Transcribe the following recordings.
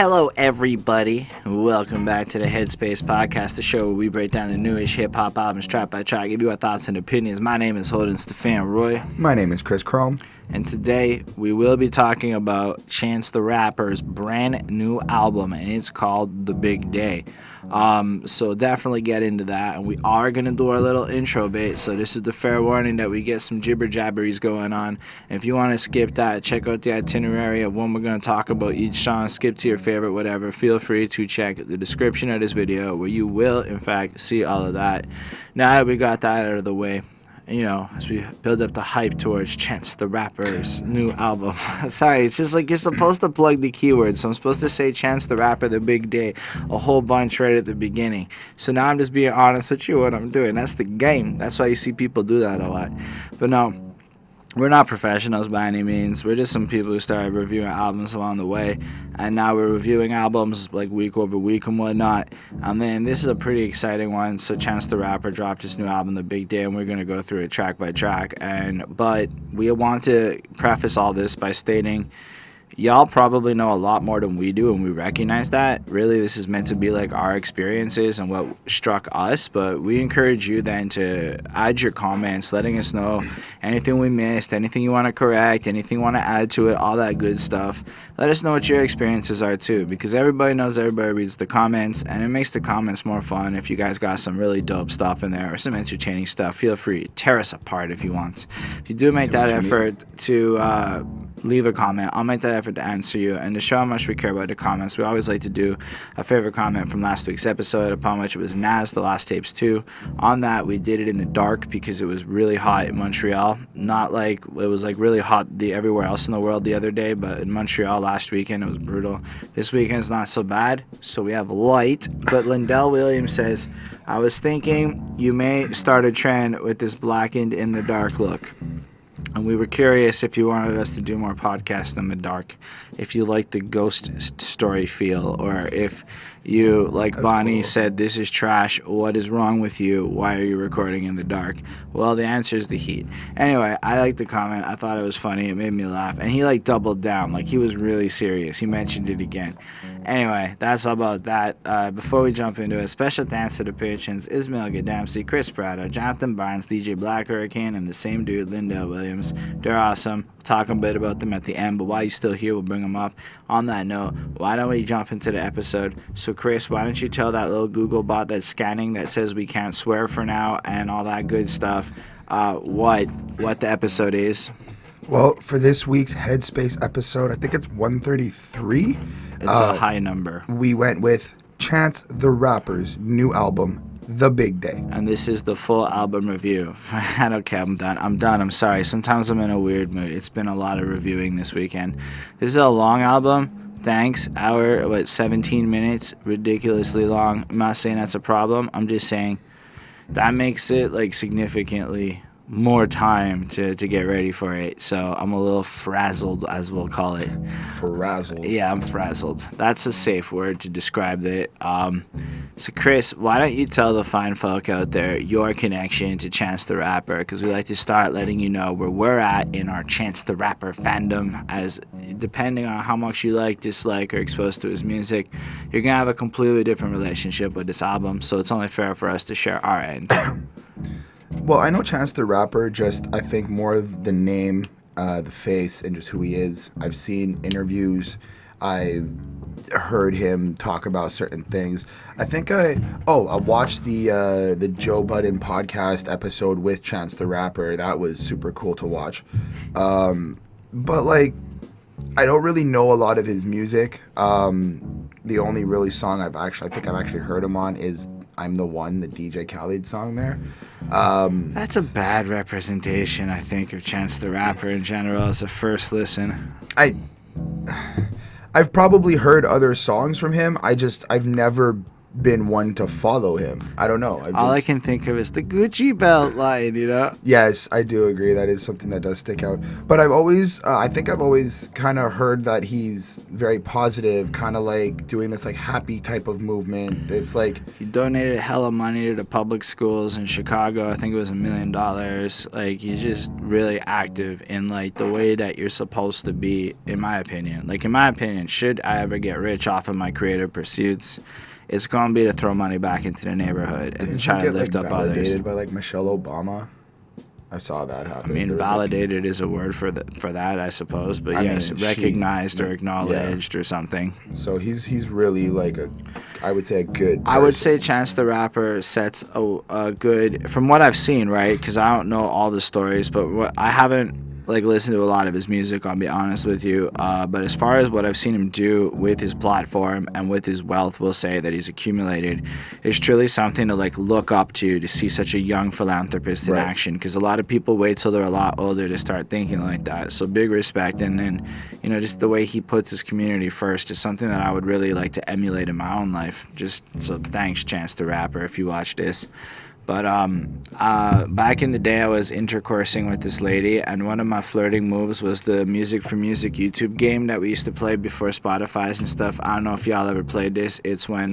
Hello, everybody. Welcome back to the Headspace Podcast, the show where we break down the newish hip-hop albums track by track, give you our thoughts and opinions. My name is Holden, Stephan, Roy. My name is Chris Chrome. And today, we will be talking about Chance the Rapper's brand new album, and it's called The Big Day. So definitely get into that, and we are going to do our little intro bit, so this is the fair warning that we get some jibber-jabberies going on. And if you want to skip that, check out the itinerary of when we're going to talk about each song, skip to your favorite, whatever. Feel free to check the description of this video, where you will, in fact, see all of that. Now that we got that out of the way, you know, as we build up the hype towards Chance the Rapper's new album. Sorry, it's just like you're supposed to plug the keywords, so I'm supposed to say Chance the Rapper, The Big Day, a whole bunch right at the beginning. So now I'm just being honest with you what I'm doing. That's the game. That's why you see people do that a lot. But no, we're not professionals by any means. We're just some people who started reviewing albums along the way, and now we're reviewing albums like week over week and whatnot. And then this is a pretty exciting one. So Chance the Rapper dropped his new album, The Big Day, and we're gonna go through it track by track. But we want to preface all this by stating, y'all probably know a lot more than we do, and we recognize that. Really, this is meant to be like our experiences and what struck us, but we encourage you then to add your comments, letting us know anything we missed, anything you want to correct, anything you want to add to it, all that good stuff. Let us know what your experiences are too, because everybody knows everybody reads the comments, and it makes the comments more fun. If you guys got some really dope stuff in there or some entertaining stuff, feel free to tear us apart if you want. If you do make that effort to leave a comment, I'll make that effort to answer you. And to show how much we care about the comments, we always like to do a favorite comment from last week's episode, upon which it was Nas, The Last Tapes 2. On that, we did it in the dark because it was really hot in Montreal. Not like it was like really hot everywhere else in the world the other day, but in Montreal last weekend it was brutal. This weekend is not so bad, so we have light. But Lindell Williams says, I was thinking you may start a trend with this blackened in the dark look. And we were curious if you wanted us to do more podcasts in the dark, if you like the ghost story feel, or if you, like That's Bonnie cool. said, this is trash, what is wrong with you, why are you recording in the dark? Well, the answer is the heat. Anyway, I liked the comment, I thought it was funny, it made me laugh, and he like doubled down, like he was really serious, he mentioned it again. Anyway, that's all about that. Before we jump into it, special thanks to the patrons Ismail Gadamsi, Chris Prado, Jonathan Barnes, DJ Black Hurricane, and the same dude, Lindell Williams. They're awesome. We'll talk a bit about them at the end, but while you're still here, we'll bring them up. On that note, why don't we jump into the episode? So, Chris, why don't you tell that little Google bot that's scanning that says we can't swear for now and all that good stuff, what the episode is? Well, for this week's Headspace episode, I think it's 133. It's a high number. We went with Chance the Rapper's new album, The Big Day. And this is the full album review. Okay, I'm done. I'm sorry. Sometimes I'm in a weird mood. It's been a lot of reviewing this weekend. This is a long album. Thanks. 17 minutes. Ridiculously long. I'm not saying that's a problem. I'm just saying that makes it like significantly more time to get ready for it. So I'm a little frazzled, as we'll call it. Frazzled? Yeah, I'm frazzled. That's a safe word to describe it. So Chris, why don't you tell the fine folk out there your connection to Chance the Rapper? Because we like to start letting you know where we're at in our Chance the Rapper fandom, as depending on how much you like, dislike, or exposed to his music, you're going to have a completely different relationship with this album. So it's only fair for us to share our end. Well, I know Chance the Rapper, just I think more of the name, the face, and just who he is. I've seen interviews. I've heard him talk about certain things. I think I watched the Joe Budden podcast episode with Chance the Rapper. That was super cool to watch. But like, I don't really know a lot of his music. The only really song I think I've actually heard him on is I'm the One, the DJ Khaled song there. That's a bad representation, I think, of Chance the Rapper in general as a first listen. I've probably heard other songs from him. I've never been one to follow him. I don't know. All I can think of is the Gucci belt line, you know? Yes, I do agree. That is something that does stick out. But I think I've always kind of heard that he's very positive, kind of like doing this like happy type of movement. It's like he donated hella money to the public schools in Chicago. I think it was $1 million. Like, he's just really active in like the way that you're supposed to be, in my opinion. Like, in my opinion, should I ever get rich off of my creative pursuits, it's gonna be to throw money back into the neighborhood and try to lift up others. Validated by like Michelle Obama. I saw that happen. I mean, validated is a word for that, I suppose. But yes, recognized or acknowledged or something. So he's really like I would say a good person. I would say Chance the Rapper sets a good, from what I've seen, right? Because I don't know all the stories, but I haven't like listened to a lot of his music, I'll be honest with you. But as far as what I've seen him do with his platform and with his wealth, we'll say that he's accumulated, is truly something to like look up to see such a young philanthropist in action. Because a lot of people wait till they're a lot older to start thinking like that. So big respect, and then just the way he puts his community first is something that I would really like to emulate in my own life. Just so thanks, Chance the Rapper, if you watch this. But back in the day, I was intercoursing with this lady, and one of my flirting moves was the Music for Music YouTube game that we used to play before Spotify's and stuff. I don't know if y'all ever played this. It's when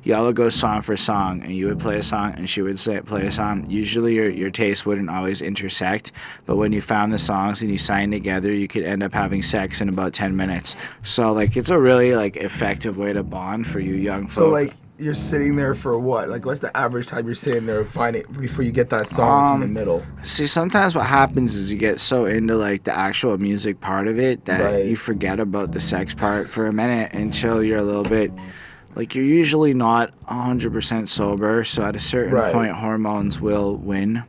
y'all would go song for song, and you would play a song, and she would play a song. Usually your taste wouldn't always intersect, but when you found the songs and you sang together, you could end up having sex in about 10 minutes. So, like, it's a really, like, effective way to bond for you young folk. So, like, you're sitting there for what? Like, what's the average time you're sitting there before you get that song in the middle? See, sometimes what happens is you get so into, like, the actual music part of it that you forget about the sex part for a minute until you're a little bit, like, you're usually not 100% sober, so at a certain point, hormones will win.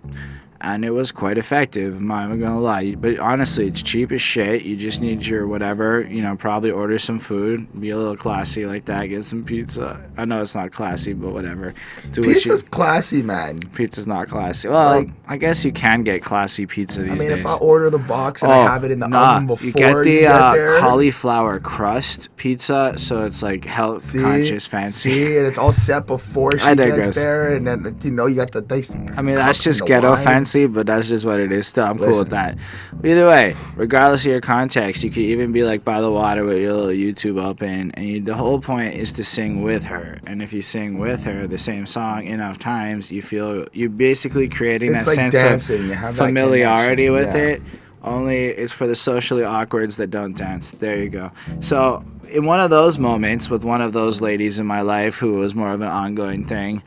And it was quite effective, I'm not even gonna lie. But honestly, it's cheap as shit. You just need your whatever, probably order some food, be a little classy like that, get some pizza. I know it's not classy, but whatever. Pizza's classy, man. Pizza's not classy. Well, like, I guess you can get classy pizza these days. If I order the box and I have it in the oven before you get the cauliflower crust pizza, so it's like health conscious, fancy. See, and it's all set before she gets there, and then you got the nice. I mean, that's just ghetto fancy. But that's just what it is. Still, I'm cool with that. Either way, regardless of your context, you could even be like by the water with your little YouTube open, and the whole point is to sing with her. And if you sing with her the same song enough times, you're basically creating that like sense dancing. of familiarity with it. Only it's for the socially awkwards that don't dance. There you go. So in one of those moments with one of those ladies in my life who was more of an ongoing thing,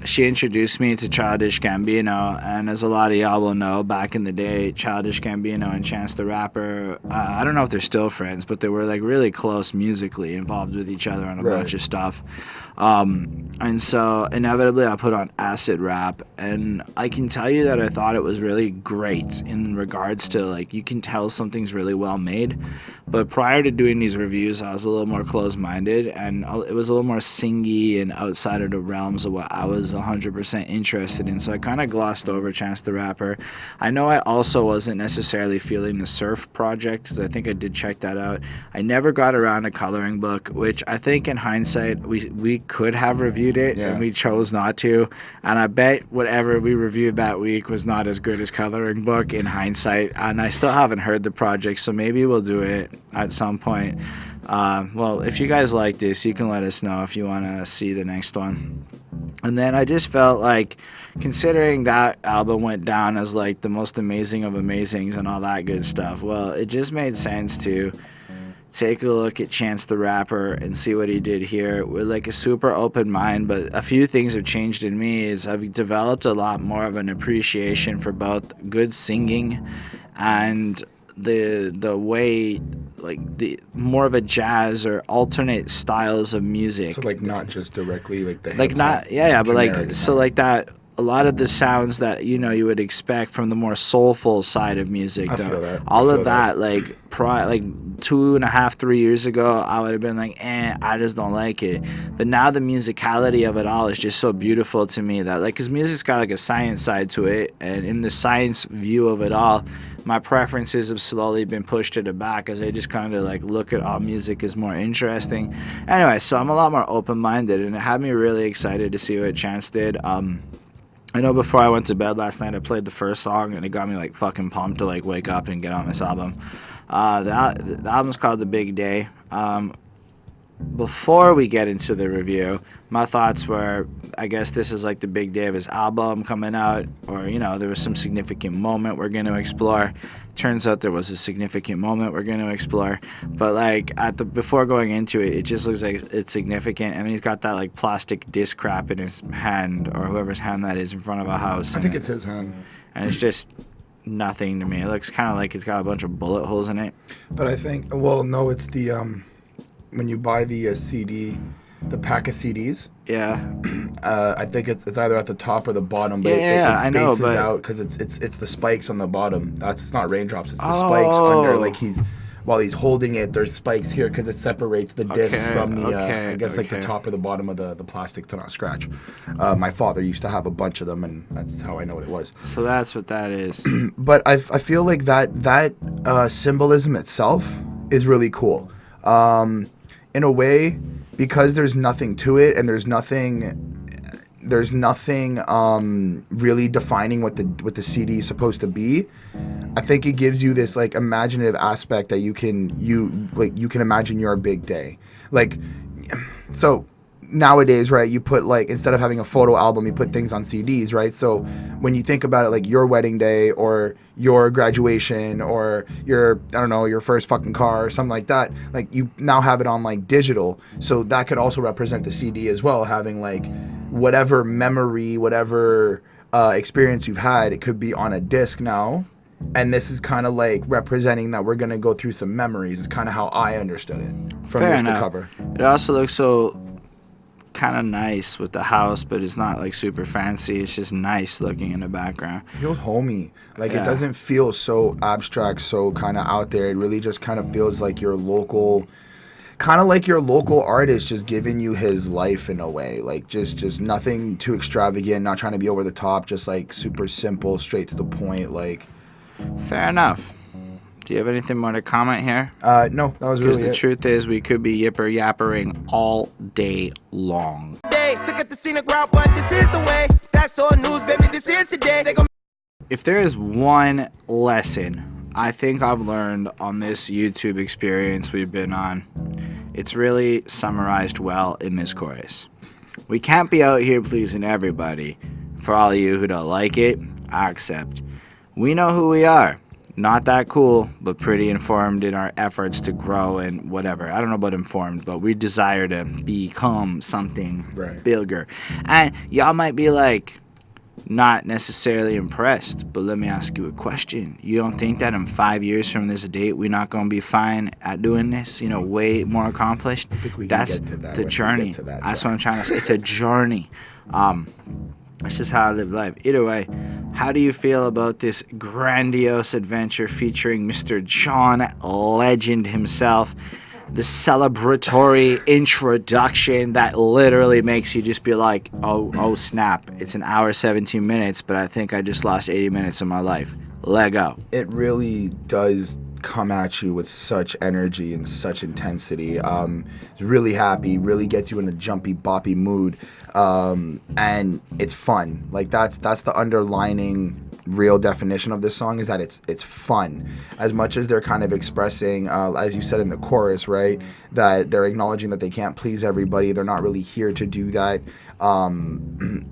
she introduced me to Childish Gambino, and as a lot of y'all will know, back in the day, Childish Gambino and Chance the Rapper, I don't know if they're still friends, but they were like really close musically, involved with each other on a bunch of stuff. And so inevitably I put on acid rap, and I can tell you that I thought it was really great in regards to, like, you can tell something's really well made. But prior to doing these reviews, I was a little more closed-minded, and it was a little more singy and outside of the realms of what I was 100% interested in. So I kind of glossed over Chance the Rapper. I know I also wasn't necessarily feeling the Surf project, because I think I did check that out. I never got around to Coloring Book, which I think in hindsight we could have reviewed it, and we chose not to. And I bet whatever we reviewed that week was not as good as Coloring Book in hindsight. And I still haven't heard the project, so maybe we'll do it at some point. Well, if you guys like this, you can let us know if you want to see the next one. And then I just felt like, considering that album went down as like the most amazing of amazings and all that good stuff, well, it just made sense to take a look at Chance the Rapper and see what he did here with like a super open mind. But a few things have changed in me is I've developed a lot more of an appreciation for both good singing and the way, like, the more of a jazz or alternate styles of music. So like not just directly like the like not but like so like that. A lot of the sounds that you would expect from the more soulful side of music. I feel that. All of that, like 2.5, 3 years ago, I would have been like, I just don't like it. But now the musicality of it all is just so beautiful to me that, like, because music's got like a science side to it, and in the science view of it all, my preferences have slowly been pushed to the back as I just kind of like look at all music is more interesting. Anyway, so I'm a lot more open-minded, and it had me really excited to see what Chance did. I know before I went to bed last night, I played the first song, and it got me like fucking pumped to like wake up and get on this album. The album's called The Big Day. Before we get into the review, my thoughts were, I guess this is like the big day of his album coming out, or, you know, there was some significant moment we're going to explore. Turns out there was a significant moment we're going to explore, but like before going into it, it just looks like it's significant. And he's got that like plastic disc crap in his hand, or whoever's hand that is, in front of a house. I think it's his hand. And it's just nothing to me. It looks kind of like it's got a bunch of bullet holes in it. But I think, well, no, it's the when you buy the CD, the pack of CDs. Yeah. I think it's either at the top or the bottom, but yeah, it I know, spaces but out because it's the spikes on the bottom. It's not raindrops. It's the spikes under. Like while he's holding it, there's spikes here because it separates the disc from the I guess like the top or the bottom of the plastic to not scratch. My father used to have a bunch of them, and that's how I know what it was. So that's what that is. But I feel like that symbolism itself is really cool. In a way, because there's nothing to it, and there's nothing really defining what the CD is supposed to be. I think it gives you this like imaginative aspect that you can imagine your big day. Like, so nowadays, right, you put like, instead of having a photo album, you put things on CDs, right? So when you think about it, like your wedding day or your graduation or your first fucking car or something like that, like you now have it on like digital. So that could also represent the CD as well, having like whatever memory, whatever experience you've had, it could be on a disc now. And this is kind of like representing that we're going to go through some memories. It's kind of how I understood it from just the cover. It also looks so kind of nice with the house, but it's not like super fancy. It's just nice looking in the background. It feels homey. Like it doesn't feel so abstract, so kind of out there. It really just kind of feels like your local, kind of like your local artist just giving you his life in a way. Like just nothing too extravagant, not trying to be over the top, just like super simple, straight to the point. Like, fair enough. Do you have anything more to comment here? No, that was really it. Because the truth is, we could be yipper-yappering all day long. If there is one lesson I think I've learned on this YouTube experience we've been on, it's really summarized well in this chorus. We can't be out here pleasing everybody. For all of you who don't like it, I accept. We know who we are. Not that cool, but pretty informed in our efforts to grow and whatever. I don't know about informed, but we desire to become something bigger. And y'all might be like, not necessarily impressed, but let me ask you a question. You don't think that in 5 years from this date, we're not going to be fine at doing this, you know, way more accomplished? I think we That's can get to that. The journey. That's what I'm trying to say. It's a journey. It's just how I live life. Either way, how do you feel about this grandiose adventure featuring Mr. John Legend himself? The celebratory introduction that literally makes you just be like, oh snap, it's an hour 17 minutes, but I think I just lost 80 minutes of my life. Let go. It really does come at you with such energy and such intensity. It's really happy, really gets you in a jumpy, boppy mood, and it's fun. Like that's the underlining real definition of this song, is that it's fun. As much as they're kind of expressing, as you said in the chorus, right, that they're acknowledging that they can't please everybody, they're not really here to do that.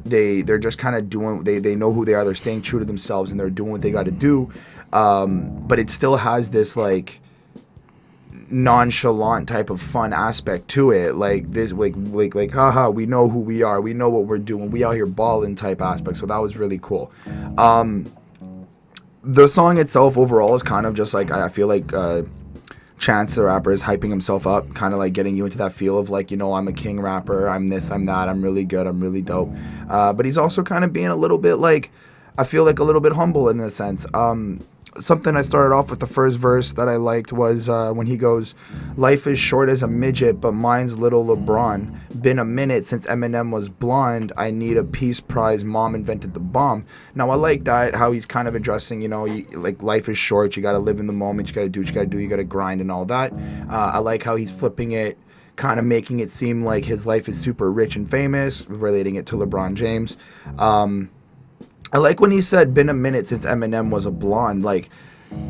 They're just kind of doing, they know who they are, they're staying true to themselves, and they're doing what they got to do. But it still has this like nonchalant type of fun aspect to it, like this, like haha, we know who we are, we know what we're doing, we out here balling type aspect. So that was really cool. The song itself overall is kind of just like, I feel like Chance the rapper is hyping himself up, kind of like getting you into that feel of like, you know, I'm a king rapper, I'm this, I'm that, I'm really good, I'm really dope. But he's also kind of being a little bit like, I feel like a little bit humble in a sense. something I started off with the first verse that I liked was when he goes, "Life is short as a midget, but mine's little LeBron. Been a minute since Eminem was blonde. I need a Peace Prize. Mom invented the bomb." Now I like that, how he's kind of addressing, like life is short. You got to live in the moment. You got to do what you got to do. You got to grind and all that. I like how he's flipping it, kind of making it seem like his life is super rich and famous, relating it to LeBron James. I like when he said, "Been a minute since Eminem was a blonde." Like,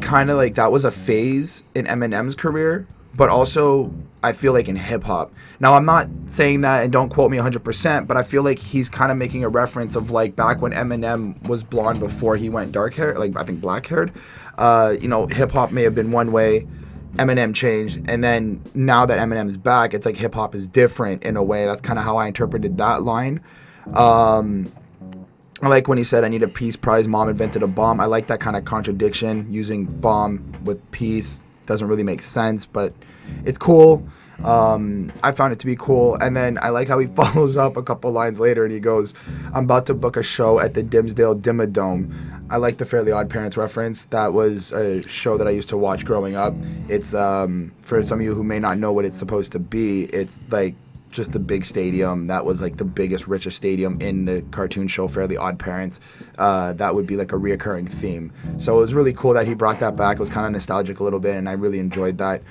kind of like that was a phase in Eminem's career, but also I feel like in hip hop. Now, I'm not saying that, and don't quote me 100%, but I feel like he's kind of making a reference of like back when Eminem was blonde before he went dark hair, like I think black haired. Hip hop may have been one way. Eminem changed, and then now that Eminem's back, it's like hip hop is different in a way. That's kind of how I interpreted that line. I like when he said, "I need a Peace Prize. Mom invented a bomb." I like that kind of contradiction, using bomb with peace. Doesn't really make sense, but it's cool. I found it to be cool. And then I like how he follows up a couple lines later and he goes, "I'm about to book a show at the Dimsdale Dimmadome." I like the Fairly Odd Parents reference. That was a show that I used to watch growing up. It's, for some of you who may not know what it's supposed to be, it's like just the big stadium that was like the biggest, richest stadium in the cartoon show Fairly Odd Parents. That would be like a reoccurring theme. So it was really cool that he brought that back. It was kind of nostalgic a little bit, and I really enjoyed that.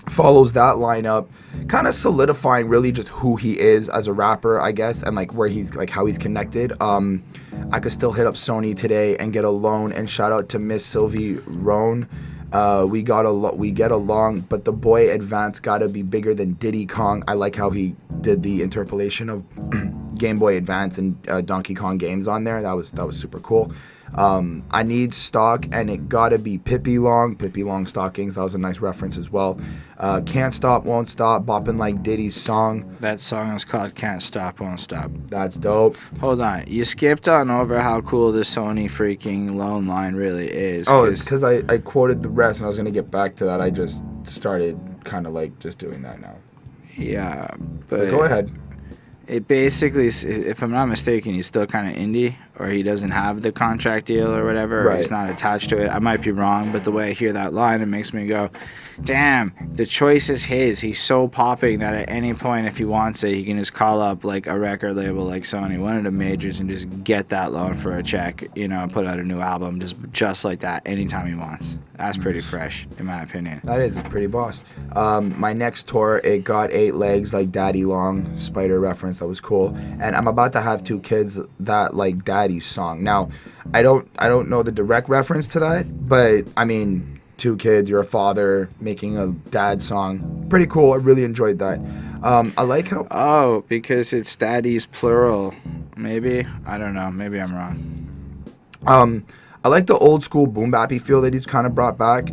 Follows that lineup, kind of solidifying really just who he is as a rapper, I guess, and like where he's like how he's connected. I could still hit up Sony today and get a loan, and shout out to Miss Sylvie Roan. We get along, but the boy Advance gotta be bigger than Diddy Kong. I like how he did the interpolation of Game Boy Advance and Donkey Kong games on there. That was super cool. I need stock, and it gotta be Pippi Long stockings. That was a nice reference as well. Can't stop, won't stop, bopping like Diddy's song. That song is called "Can't Stop, Won't Stop." That's dope. Hold on, you skipped on over how cool the Sony freaking loan line really is. Oh, it's because I quoted the rest, and I was gonna get back to that. I just started kind of like just doing that now. Yeah, but go ahead. It basically, if I'm not mistaken, he's still kind of indie, or he doesn't have the contract deal or whatever, or he's not attached to it. I might be wrong, but the way I hear that line, it makes me go, damn, the choice is his. He's so popping that at any point, if he wants it, he can just call up like a record label like Sony, one of the majors, and just get that loan for a check, and put out a new album just like that anytime he wants. That's pretty fresh, in my opinion. That is pretty boss. My next tour, it got 8 legs like Daddy Long, Spider reference. That was cool. And I'm about to have 2 kids that like Daddy's song. Now, I don't know the direct reference to that, but I mean, 2 kids, you're a father making a dad song. Pretty cool. I really enjoyed that. I like how... Oh, because it's Daddy's plural. Maybe? I don't know. Maybe I'm wrong. I like the old school boom bappy feel that he's kind of brought back,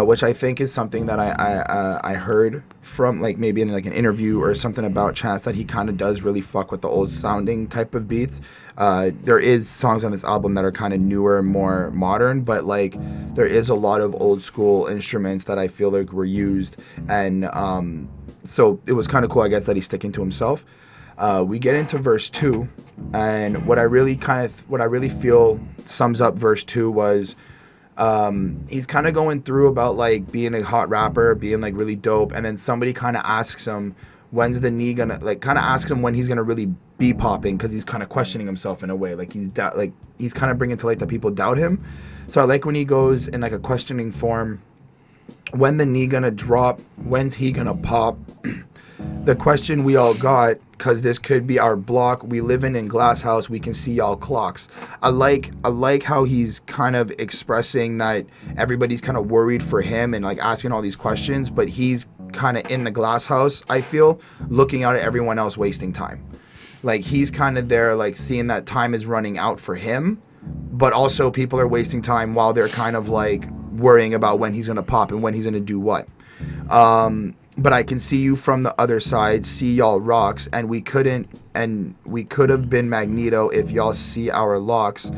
which I think is something that I heard from like maybe in like an interview or something about Chance, that he kind of does really fuck with the old sounding type of beats. There is songs on this album that are kind of newer and more modern, but like there is a lot of old school instruments that I feel like were used, and so it was kind of cool, I guess, that he's sticking to himself. We get into verse 2, and what I really feel sums up verse 2 was he's kind of going through about like being a hot rapper, being like really dope, and then somebody kind of asks him, when's the knee gonna, like kind of asks him when he's gonna really be popping, because he's kind of questioning himself in a way, like he's kind of bringing to light that people doubt him. So I like when he goes in like a questioning form, when the knee gonna drop, when's he gonna pop. The question we all got, cause this could be our block. We living in glass house. We can see y'all clocks. I like how he's kind of expressing that everybody's kind of worried for him and like asking all these questions, but he's kind of in the glass house, I feel, looking out at everyone else wasting time. Like he's kind of there, like seeing that time is running out for him, but also people are wasting time while they're kind of like worrying about when he's gonna pop and when he's gonna do what. But I can see you from the other side, see y'all rocks, and we could have been Magneto if y'all see our locks,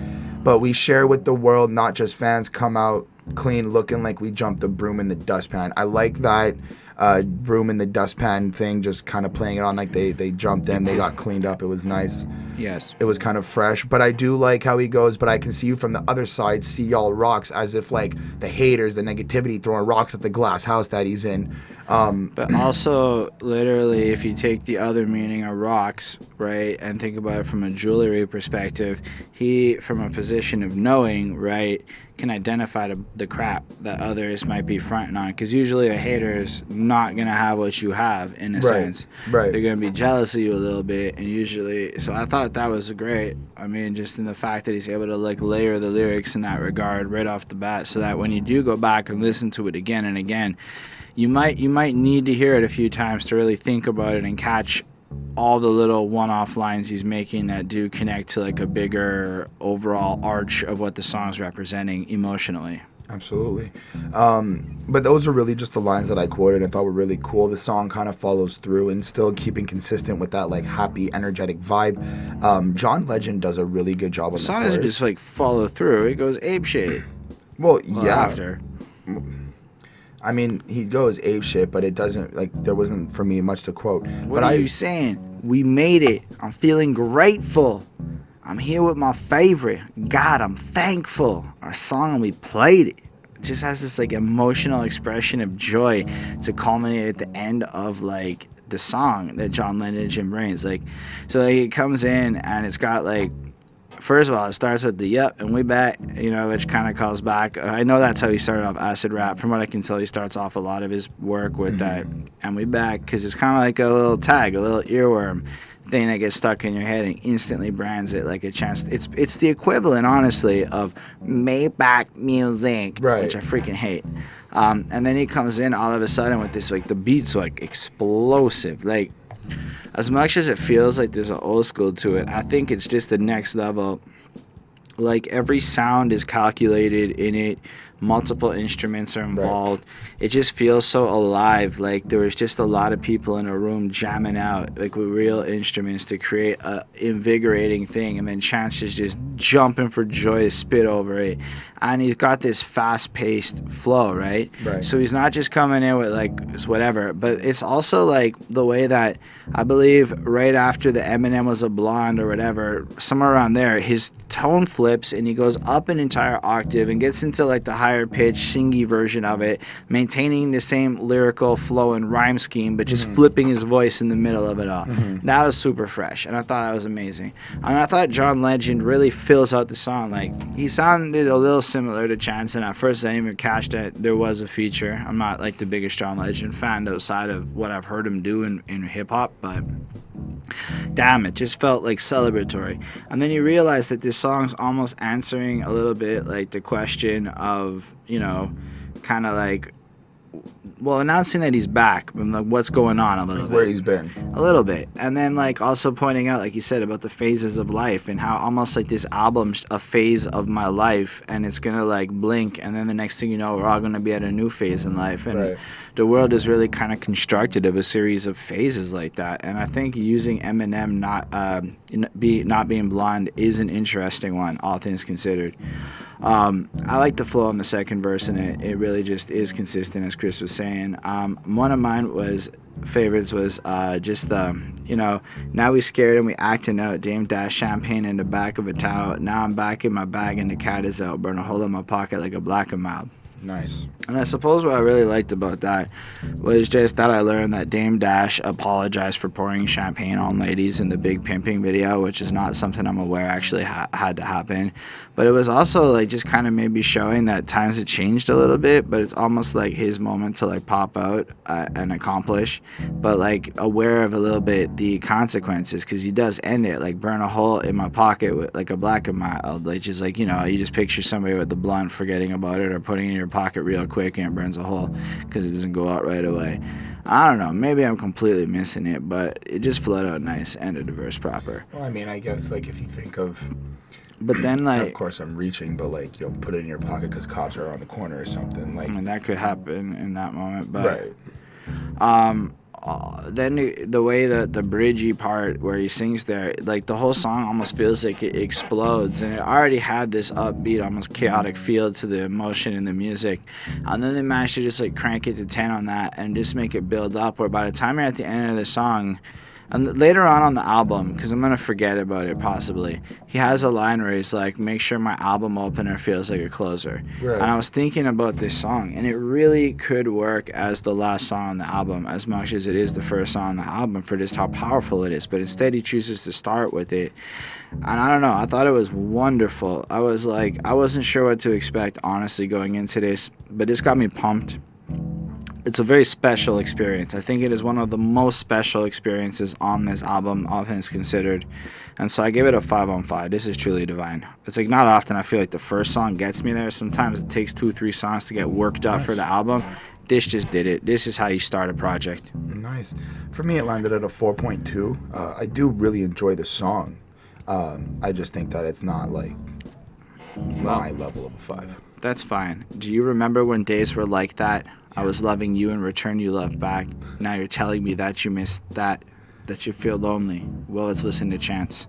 but we share with the world, not just fans, come out clean looking like we jumped the broom in the dustpan. I like that. broom in the dustpan thing, just kind of playing it on like they jumped in, they got cleaned up. It was nice. Yes. It was kind of fresh, but I do like how he goes, but I can see you from the other side, see y'all rocks, as if like the haters, the negativity, throwing rocks at the glass house that he's in. But also, literally, if you take the other meaning of rocks, right, and think about it from a jewelry perspective, he, from a position of knowing, right, can identify the crap that others might be fronting on. Because usually a hater's not going to have what you have, in a sense. Right. They're going to be jealous of you a little bit, and usually... So I thought that was great. I mean, just in the fact that he's able to, like, layer the lyrics in that regard right off the bat, so that when you do go back and listen to it again and again... You might need to hear it a few times to really think about it and catch all the little one-off lines he's making that do connect to like a bigger overall arch of what the song's representing emotionally. Absolutely. But those are really just the lines that I quoted and thought were really cool. The song kind of follows through and still keeping consistent with that like happy, energetic vibe. John Legend does a really good job on the song chorus. doesn't just like follow through. It goes apeshit. Well, yeah. After. I mean, he goes ape shit, but it doesn't, like, there wasn't, for me, much to quote. What are you saying? We made it. I'm feeling grateful. I'm here with my favorite. God, I'm thankful. Our song, we played it. It just has this, like, emotional expression of joy to culminate at the end of, like, the song that John Legend brings. Like, so, like, it comes in, and it's got, like, first of all, it starts with the yep, and we back, you know, which kind of calls back. I know that's how he started off acid rap. From what I can tell, he starts off a lot of his work with that, and we back, because it's kind of like a little tag, a little earworm thing that gets stuck in your head and instantly brands it like a chance. It's the equivalent, honestly, of Maybach music, right, which I freaking hate. And then he comes in all of a sudden with this, like, the beat's like explosive, like. As much as it feels like there's an old school to it, I think it's just the next level. Like, every sound is calculated in it. Multiple instruments are involved. Right. It just feels so alive. Like, there was just a lot of people in a room jamming out, like, with real instruments to create a invigorating thing. And then Chance is just jumping for joy to spit over it. And he's got this fast-paced flow, right? So he's not just coming in with, like, whatever. But it's also, like, the way that, I believe, right after the Eminem was a blonde or whatever, somewhere around there, his tone flips and he goes up an entire octave and gets into, like, the higher pitch, singy version of it, maintaining the same lyrical flow and rhyme scheme, but just flipping his voice in the middle of it all. That was super fresh, and I thought that was amazing. And I thought John Legend really fills out the song. Like, he sounded a little similar to Chance, and at first I didn't even catch that there was a feature. I'm not, like, the biggest John Legend fan outside of what I've heard him do in hip-hop, but damn, it just felt like celebratory. And then you realize that this song's almost answering a little bit like the question of, you know, kind of like, well, announcing that he's back, but like what's going on a little bit. Where he's been. A little bit. And then like also pointing out, like you said, about the phases of life and how almost like this album's a phase of my life and it's going to like blink and then the next thing you know, we're all going to be at a new phase in life. And the world is really kind of constructed of a series of phases like that. And I think using Eminem not being blonde is an interesting one, all things considered. I like the flow on the second verse, and it really just is consistent, as Chris was saying. One of mine favorites was just the, you know, now we scared and we acting out, Dame dash champagne in the back of a towel. Now I'm back in my bag and the cat is out, burn a hole in my pocket like a black and mild. Nice. And I suppose what I really liked about that was just that I learned that Dame Dash apologized for pouring champagne on ladies in the Big Pimping video, which is not something I'm aware actually had to happen. But it was also like just kind of maybe showing that times had changed a little bit, but it's almost like his moment to like pop out and accomplish, but like aware of a little bit the consequences, because he does end it like burn a hole in my pocket with like a black and mild, like just like, you know, you just picture somebody with the blunt forgetting about it or putting it in your pocket real quick and it burns a hole because it doesn't go out right away. I don't know, maybe I'm completely missing it, but it just flowed out nice and a diverse proper. Well, I mean, I guess like if you think of, but then like, of course I'm reaching, but like, you know, put it in your pocket because cops are around the corner or something. Like, I mean, that could happen in that moment, but right. then the way that the bridgey part where he sings there, like the whole song almost feels like it explodes, and it already had this upbeat, almost chaotic feel to the emotion in the music, and then they managed to just like crank it to 10 on that and just make it build up, where by the time you're at the end of the song, and later on the album, because I'm going to forget about it possibly, he has a line where he's like, make sure my album opener feels like a closer. Right. And I was thinking about this song, and it really could work as the last song on the album as much as it is the first song on the album for just how powerful it is. But instead he chooses to start with it. And I don't know, I thought it was wonderful. I was like, I wasn't sure what to expect, honestly, going into this, but this got me pumped. It's a very special experience. I think it is one of the most special experiences on this album, all things considered. And so I give it a 5 on 5. This is truly divine. It's like not often I feel like the first song gets me there. Sometimes it takes 2-3 songs to get worked up for the album. This just did it. This is how you start a project. Nice. For me, it landed at a 4.2. I do really enjoy the song. I just think that it's not like my level of a 5. That's fine. Do you remember when days were like that? I was loving you, in return you loved back. Now you're telling me that you missed that you feel lonely. Well, let's listen to Chance.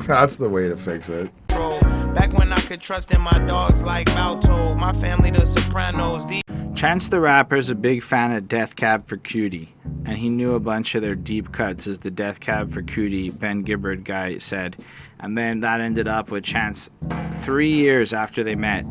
That's the way to fix it. Back when I could trust in my dogs like Balto, my family the Sopranos. Chance the Rapper is a big fan of Death Cab for Cutie, and he knew a bunch of their deep cuts, as the Death Cab for Cutie Ben Gibbard guy said. And then that ended up with Chance 3 years after they met,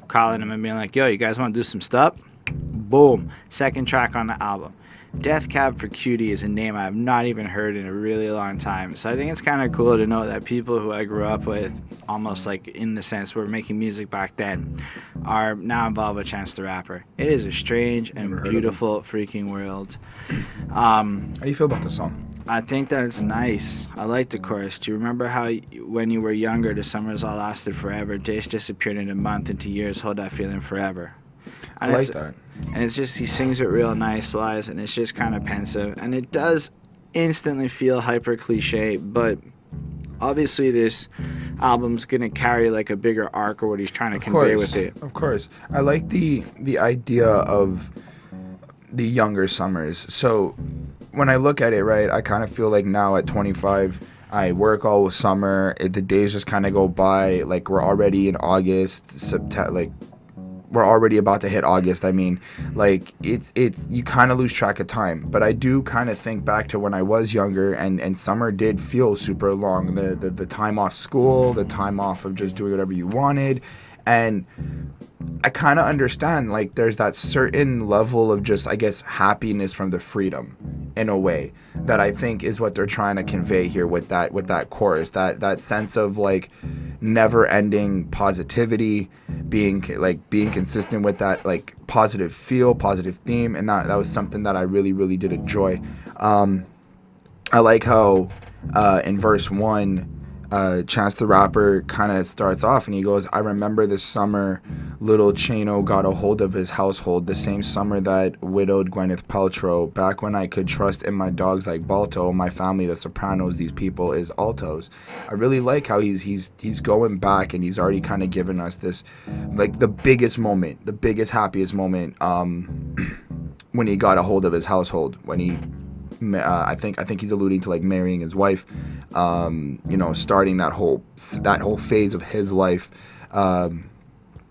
calling him and being like, yo, you guys want to do some stuff? Boom, second track on the album. Death Cab for Cutie is a name I have not even heard in a really long time. So I think it's kind of cool to know that people who I grew up with, almost like in the sense were making music back then, are now involved with Chance the Rapper. It is a strange and beautiful freaking world. How do you feel about the song? I think that it's nice. I like the chorus. Do you remember how when you were younger, the summers all lasted forever, days disappeared in a month, into years, hold that feeling forever? I like that. And it's just, he sings it real nice wise, and it's just kind of pensive. And it does instantly feel hyper cliche, but obviously this album's going to carry like a bigger arc or what he's trying to convey with it. Of course. I like the idea of the younger summers. So when I look at it, right, I kind of feel like now at 25, I work all summer. The days just kind of go by. Like we're already in August, September, like we're already about to hit August. I mean, like it's you kind of lose track of time. But I do kind of think back to when I was younger, and summer did feel super long. The time off school, the time off of just doing whatever you wanted, and I kind of understand, like, there's that certain level of just, I guess, happiness from the freedom in a way that I think is what they're trying to convey here with that chorus, that sense of like never ending positivity, being consistent with that like positive feel, positive theme. And that was something that I really, really did enjoy. I like how in verse 1, Chance the Rapper kind of starts off and he goes, I remember the summer little Chino got a hold of his household, the same summer that widowed Gwyneth Paltrow, back when I could trust in my dogs like Balto, my family the Sopranos, these people is altos. I really like how he's going back and he's already kind of given us this, like the biggest moment, the biggest happiest moment when he got a hold of his household, when he I think he's alluding to like marrying his wife, starting that whole phase of his life.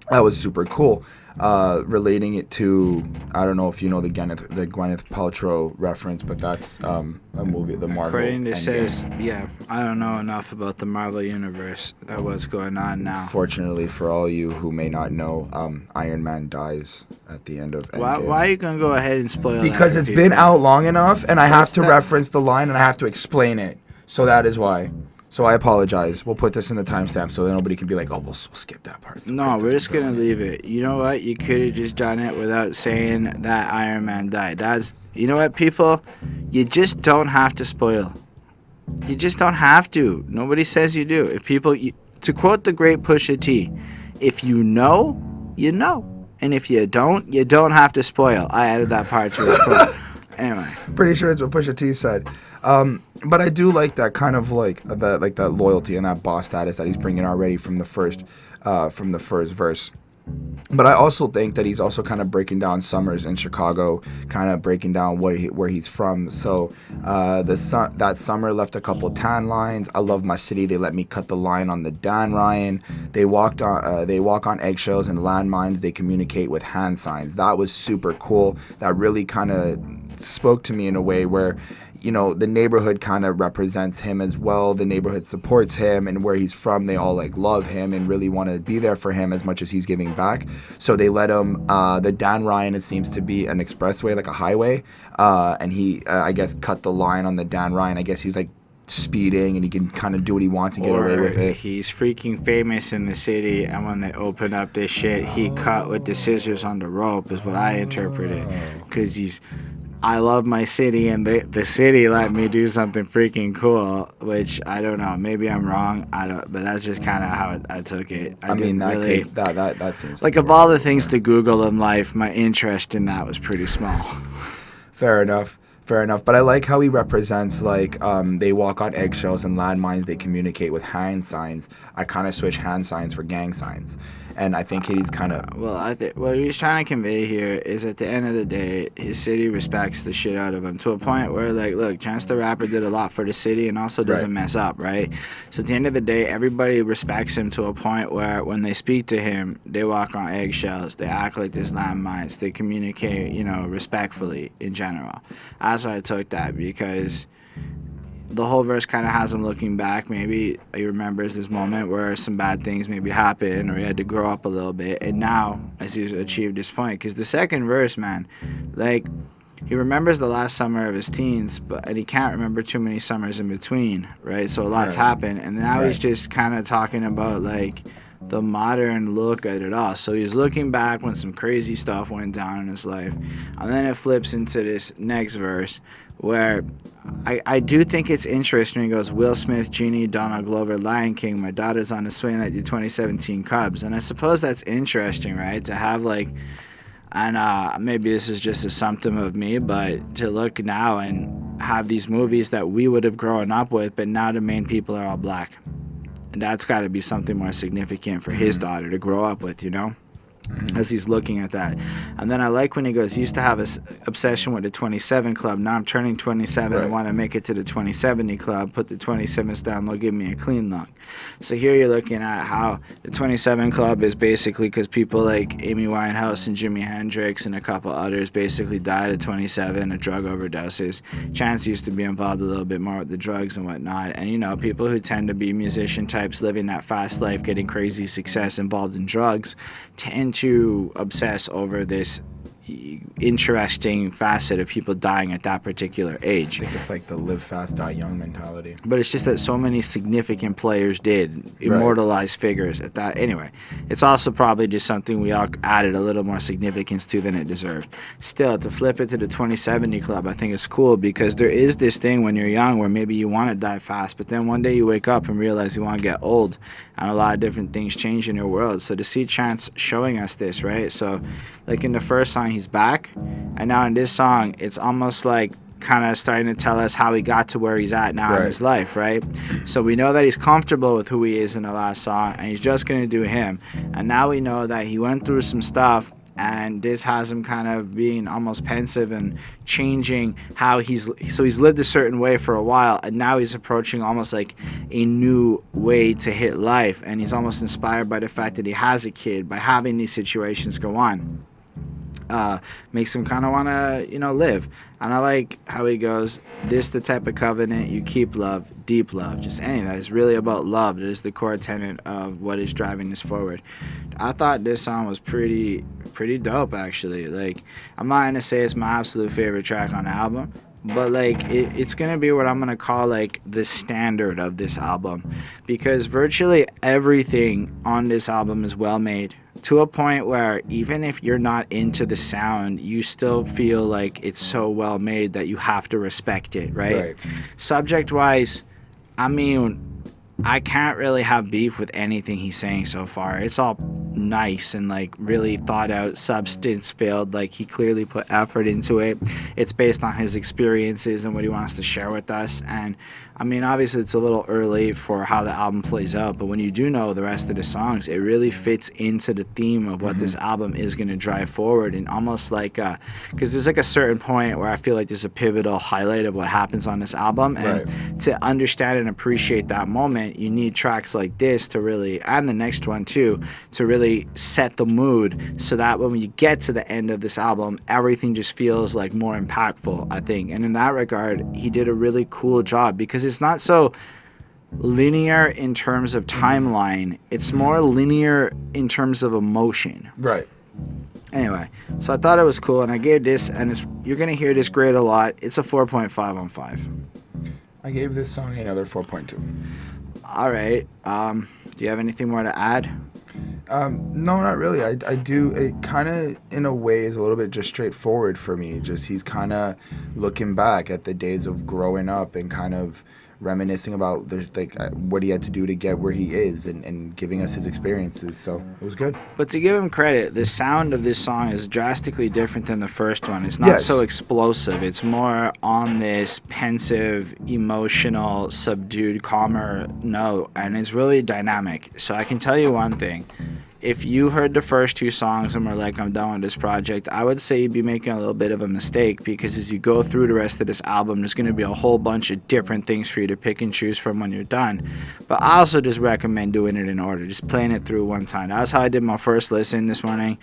That was super cool. Relating it to, I don't know if you know the Gwyneth Paltrow reference, but that's a movie, the Marvel. According to says, yeah, I don't know enough about the Marvel universe. What's going on now? Fortunately for all you who may not know, Iron Man dies at the end of Endgame. Why are you gonna go ahead and spoil that? Because it's been out long enough, and I have to reference the line and I have to explain it. So that is why. So I apologize. We'll put this in the timestamp so that nobody can be like, oh, we'll skip that part. No, we're just going to leave it. You know what? You could have just done it without saying that Iron Man died. You know what, people? You just don't have to spoil. You just don't have to. Nobody says you do. If people, to quote the great Pusha T, if you know, you know. And if you don't have to spoil. I added that part to this quote. Anyway. Pretty sure that's what Pusha T said. But I do like that kind of like that loyalty and that boss status that he's bringing already from the first verse. But I also think that he's also kind of breaking down summers in Chicago, kind of breaking down where he's from. So that summer left a couple tan lines. I love my city. They let me cut the line on the Dan Ryan. They walk on eggshells and landmines. They communicate with hand signs. That was super cool. That really kind of spoke to me in a way where, you know, the neighborhood kind of represents him as well. The neighborhood supports him, and where he's from, they all like love him and really want to be there for him as much as he's giving back. So they let him, the Dan Ryan, it seems to be an expressway, like a highway. And he, I guess, cut the line on the Dan Ryan. I guess he's like speeding and he can kind of do what he wants and get away with it. He's freaking famous in the city, and when they open up this shit, he cut with the scissors on the rope, is what I interpret it. Because I love my city, and the city let me do something freaking cool, which I don't know. Maybe I'm wrong. But that's just kind of how I took it. That seems like, of all the things to Google in life, my interest in that was pretty small. Fair enough. But I like how he represents, like, they walk on eggshells and landmines. They communicate with hand signs. I kind of switch hand signs for gang signs. And I think he's kind of... what he's trying to convey here is, at the end of the day, his city respects the shit out of him to a point where, like, look, Chance the Rapper did a lot for the city and also doesn't mess up, right? So at the end of the day, everybody respects him to a point where when they speak to him, they walk on eggshells, they act like there's landmines, they communicate, you know, respectfully in general. That's why I took that, because the whole verse kind of has him looking back. Maybe he remembers this moment where some bad things maybe happened, or he had to grow up a little bit, and now as he's achieved this point, because the second verse, man, like, he remembers the last summer of his teens, and he can't remember too many summers in between, right? So a lot's happened, and now he's just kind of talking about, like, the modern look at it all. So he's looking back when some crazy stuff went down in his life, and then it flips into this next verse where I do think it's interesting. He goes, Will Smith, Genie, Donald Glover, Lion King, my daughter's on the swing like the 2017 Cubs. And I suppose that's interesting, right? To have, like, and maybe this is just a symptom of me, but to look now and have these movies that we would have grown up with, but now the main people are all black. And that's got to be something more significant for his daughter to grow up with, you know? As he's looking at that. And then I like when he goes, used to have an obsession with the 27 club. Now I'm turning 27. I want to make it to the 2070 club. Put the 27s down. They'll give me a clean look. So here you're looking at how the 27 club is basically because people like Amy Winehouse and Jimi Hendrix and a couple others basically died at 27 of drug overdoses. Chance used to be involved a little bit more with the drugs and whatnot. And, you know, people who tend to be musician types living that fast life, getting crazy success involved in drugs, tend to obsess over this interesting facet of people dying at that particular age. I think it's like the live fast, die young mentality. But it's just that so many significant players did immortalize figures at that. Anyway, it's also probably just something we all added a little more significance to than it deserved. Still, to flip it to the 2070 club, I think it's cool because there is this thing when you're young where maybe you want to die fast, but then one day you wake up and realize you want to get old, and a lot of different things change in your world. So to see Chance showing us this, right? So, like in the first song, he's back, and now in this song, it's almost like kind of starting to tell us how he got to where he's at now in his life, right? So we know that he's comfortable with who he is in the last song, and he's just going to do him. And now we know that he went through some stuff, and this has him kind of being almost pensive and changing how he's lived a certain way for a while, and now he's approaching almost like a new way to hit life, and he's almost inspired by the fact that he has a kid by having these situations go on. Makes him kind of want to, you know, live. And I like how he goes, this the type of covenant you keep, love, deep love. Just any that is really about love. That is the core tenet of what is driving this forward. I thought this song was pretty dope, actually. Like, I'm not gonna say it's my absolute favorite track on the album, but like it's gonna be what I'm gonna call like the standard of this album, because virtually everything on this album is well made, to a point where even if you're not into the sound, you still feel like it's so well made that you have to respect it, right? Subject wise, I mean, I can't really have beef with anything he's saying so far. It's all nice and like really thought out, substance filled. Like, he clearly put effort into it. It's based on his experiences and what he wants to share with us. And I mean, obviously it's a little early for how the album plays out, but when you do know the rest of the songs, it really fits into the theme of what this album is going to drive forward. And almost like, because there's like a certain point where I feel like there's a pivotal highlight of what happens on this album. And to understand and appreciate that moment, you need tracks like this to really, and the next one too, to really set the mood so that when you get to the end of this album, everything just feels like more impactful, I think. And in that regard, he did a really cool job because it's not so linear in terms of timeline. It's more linear in terms of emotion. Right. Anyway, so I thought it was cool, and I gave this, and you're going to hear this grade a lot. It's a 4.5 on 5. I gave this song another 4.2. All right. Do you have anything more to add? No, not really. I do. It kind of, in a way, is a little bit just straightforward for me. Just he's kind of looking back at the days of growing up and kind of reminiscing about what he had to do to get where he is and giving us his experiences. So it was good. But to give him credit, the sound of this song is drastically different than the first one. It's not so explosive. It's more on this pensive, emotional, subdued, calmer note, and it's really dynamic. So I can tell you one thing. If you heard the first two songs and were like, I'm done with this project, I would say you'd be making a little bit of a mistake, because as you go through the rest of this album, there's going to be a whole bunch of different things for you to pick and choose from when you're done. But I also just recommend doing it in order, just playing it through one time. That's how I did my first listen this morning.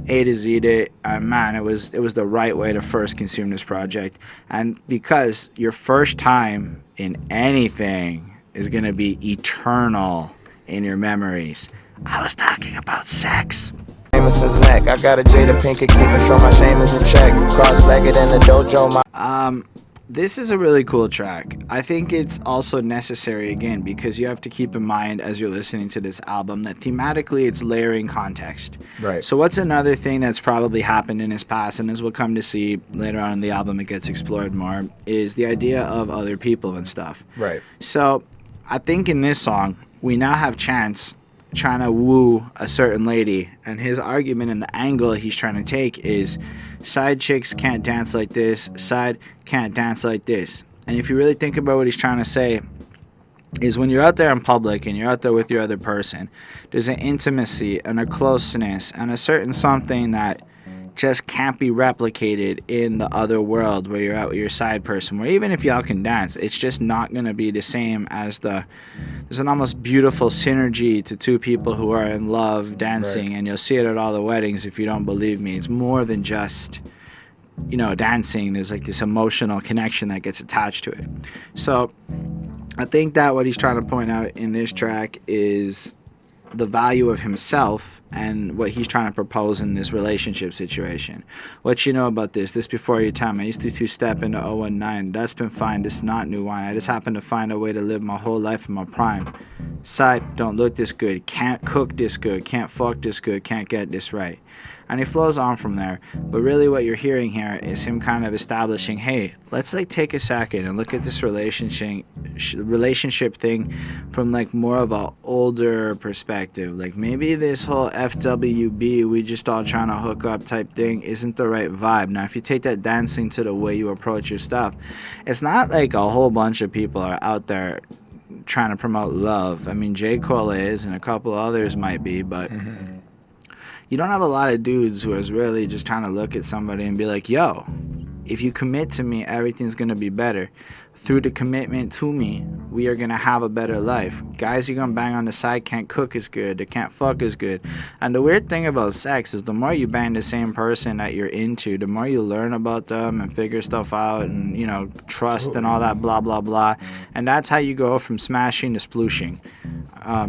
A to Z'd it, and man, it was the right way to first consume this project. And because your first time in anything is going to be eternal in your memories. I was talking about sex. Amos's neck. I got a Jada Pinkett keeping sure my shame is in check. Cross-legged in the dojo. This is a really cool track. I think it's also necessary, again, because you have to keep in mind as you're listening to this album that thematically it's layering context. Right. So what's another thing that's probably happened in his past, and as we'll come to see later on in the album it gets explored more, is the idea of other people and stuff. Right. So I think in this song, we now have Chance trying to woo a certain lady, and his argument and the angle he's trying to take is side chicks can't dance like this, side can't dance like this. And if you really think about what he's trying to say, is when you're out there in public and you're out there with your other person, there's an intimacy and a closeness and a certain something that just can't be replicated in the other world where you're out with your side person, where even if y'all can dance, it's just not going to be the same as there's an almost beautiful synergy to two people who are in love dancing. Right. And you'll see it at all the weddings if you don't believe me. It's more than just, dancing. There's like this emotional connection that gets attached to it. So I think that what he's trying to point out in this track is the value of himself and what he's trying to propose in this relationship situation. What you know about this before your time. I used to two-step into 019. That's been fine. This is not new wine. I just happen to find a way to live my whole life in my prime. Side, don't look this good. Can't cook this good. Can't fuck this good. Can't get this right. And he flows on from there. But really what you're hearing here is him kind of establishing, hey, let's take a second and look at this relationship thing from more of a older perspective. Maybe this whole FWB, we just all trying to hook up type thing isn't the right vibe. Now, if you take that dancing to the way you approach your stuff, it's not like a whole bunch of people are out there trying to promote love. I mean, J. Cole is, and a couple others might be, but you don't have a lot of dudes who is really just trying to look at somebody and be like, yo, if you commit to me, everything's going to be better. Through the commitment to me, we are going to have a better life. Guys you're going to bang on the side can't cook as good. They can't fuck as good. And the weird thing about sex is the more you bang the same person that you're into, the more you learn about them and figure stuff out and, trust and all that blah, blah, blah. And that's how you go from smashing to splooshing.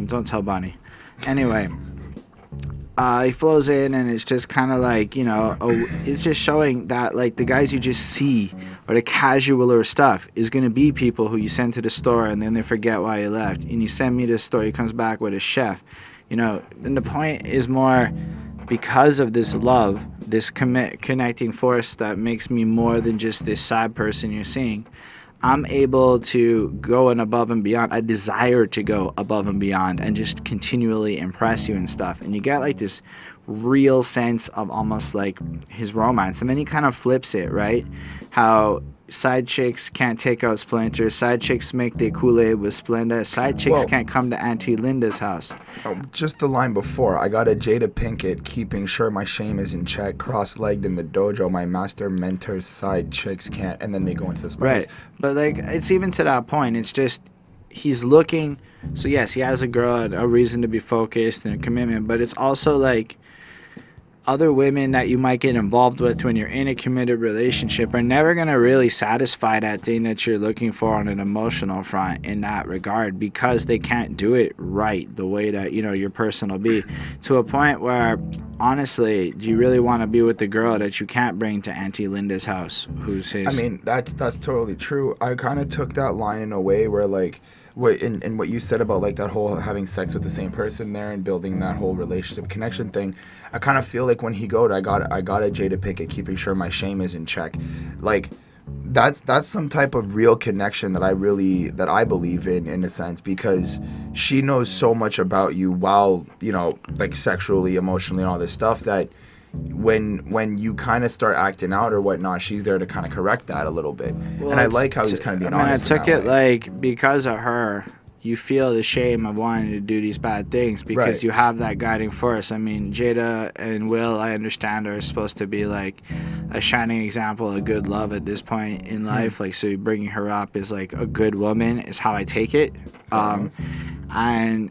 Don't tell Bonnie. Anyway. He flows in and it's just kind of it's just showing that the guys you just see or the casualer stuff is going to be people who you send to the store and then they forget why you left. And you send me to the store, he comes back with a chef. And the point is more because of this love, this connecting force that makes me more than just this side person you're seeing. I'm able to go above and beyond. I desire to go above and beyond and just continually impress you and stuff. And you get this real sense of almost his romance. And then he kind of flips it, right? How side chicks can't take out Splinter. Side chicks make the Kool-Aid with Splenda. Side chicks Well- can't come to Auntie Linda's house. Just the line before. I got a Jada Pinkett, keeping sure my shame is in check. Cross-legged in the dojo, my master mentor's side chicks can't. And then they go into the spiders. Right. But, like, it's even to that point. It's just he's looking. So, yes, he has a girl and a reason to be focused and a commitment. But it's also, like, other women that you might get involved with when you're in a committed relationship are never going to really satisfy that thing that you're looking for on an emotional front in that regard, because they can't do it right the way that, you know, your person will be, to a point where, honestly, do you really want to be with the girl that you can't bring to Auntie Linda's house, who's his... I mean, that's totally true. I kind of took that line in a way where, like, in what you said about, like, that whole having sex with the same person there and building that whole relationship connection thing, I kind of feel like when he goes, I got a Jada Pinkett, keeping sure my shame is in check. Like, that's some type of real connection that I believe in a sense, because she knows so much about you while, you know, like, sexually, emotionally, all this stuff, that when you kind of start acting out or whatnot, she's there to kind of correct that a little bit. Well, and I like how he's kind of being honest. I took it like, because of her, you feel the shame of wanting to do these bad things because Right. you have that guiding force. I mean, Jada and Will, I understand, are supposed to be like a shining example of good love at this point in life. Like, so bringing her up is like a good woman is how I take it. And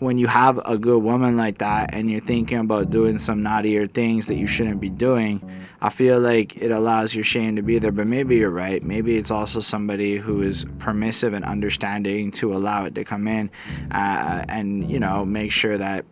when you have a good woman like that and you're thinking about doing some naughtier things that you shouldn't be doing, I feel like it allows your shame to be there. But maybe you're right. Maybe it's also somebody who is permissive and understanding to allow it to come in and, you know, make sure that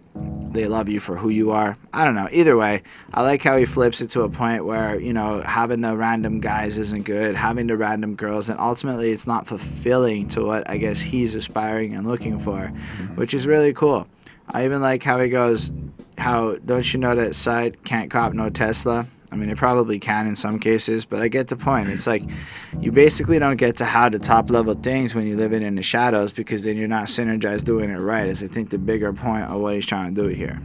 they love you for who you are. I don't know. Either way, I like how he flips it to a point where, you know, having the random guys isn't good, having the random girls, and ultimately it's not fulfilling to what I guess he's aspiring and looking for, which is really cool. I even like how he goes, how, don't you know that side can't cop no Tesla? I mean, it probably can in some cases, but I get the point. It's like you basically don't get to have the top level things when you live in the shadows, because then you're not synergized doing it right, is I think the bigger point of what he's trying to do here.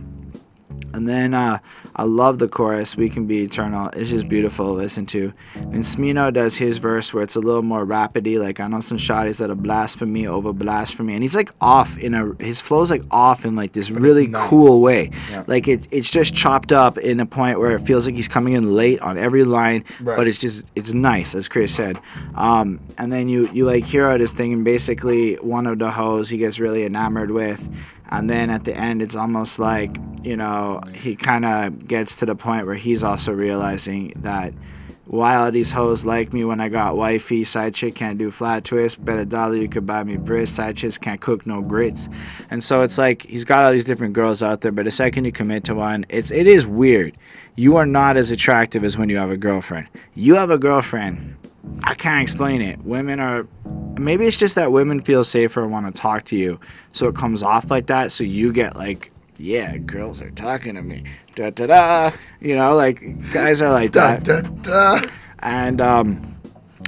And then I love the chorus, "We Can Be Eternal." It's just beautiful to listen to. And Smino does his verse where it's a little more rapidy, like, "I know some shawties that are blasphemy over blasphemy." And he's like off his flow's like off in like this really nice. cool way. Yeah. Like it's just chopped up in a point where it feels like he's coming in late on every line, Right. but it's nice, as Chris said. And then you like hear out his thing, and basically one of the hoes he gets really enamored with. And then at the end, it's almost like, you know, he kind of gets to the point where he's also realizing that while these hoes like me when I got wifey, side chick can't do flat twist, bet $1 you could buy me bris, side chicks can't cook no grits. And so it's like he's got all these different girls out there, but the second you commit to one, it is weird. You are not as attractive as when you have a girlfriend. You have a girlfriend, I can't explain it. Women are, maybe it's just that women feel safer and want to talk to you, so it comes off like that, so you get like, yeah, girls are talking to me, da da da, you know, like guys are like Da, that. da, da. And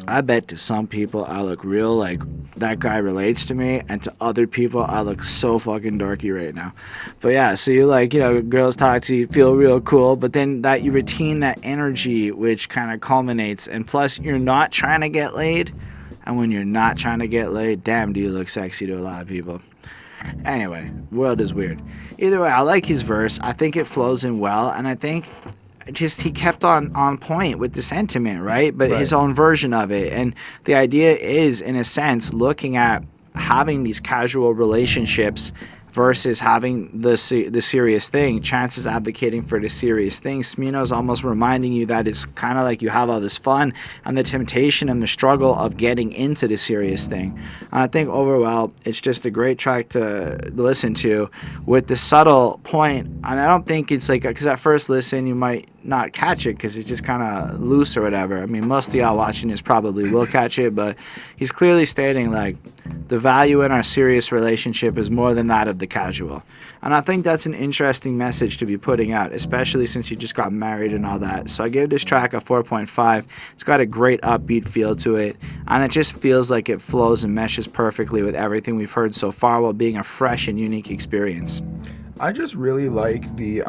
I bet to some people I look real like that guy relates to me, and to other people I look so fucking dorky right now. But yeah, so you like, you know, girls talk to you, feel real cool, but then that you retain that energy, which kind of culminates, and plus you're not trying to get laid, and when you're not trying to get laid, damn, do you look sexy to a lot of people. Anyway, world is weird. Either way, I like his verse. I think it flows in well, and I think just he kept on point with the sentiment, right? But his own version of it. And the idea is, in a sense, looking at having these casual relationships versus having the serious thing. Chance is advocating for the serious thing. Smino's almost reminding you that it's kind of like you have all this fun and the temptation and the struggle of getting into the serious thing. And I think overall, it's just a great track to listen to with the subtle point. And I don't think it's like, because at first listen, you might not catch it because it's just kind of loose or whatever. I mean, most of y'all watching this probably will catch it, but he's clearly stating like the value in our serious relationship is more than that of the casual. And I think that's an interesting message to be putting out, especially since you just got married and all that. So I gave this track a 4.5. It's got a great upbeat feel to it, and it just feels like it flows and meshes perfectly with everything we've heard so far while being a fresh and unique experience. I just really like the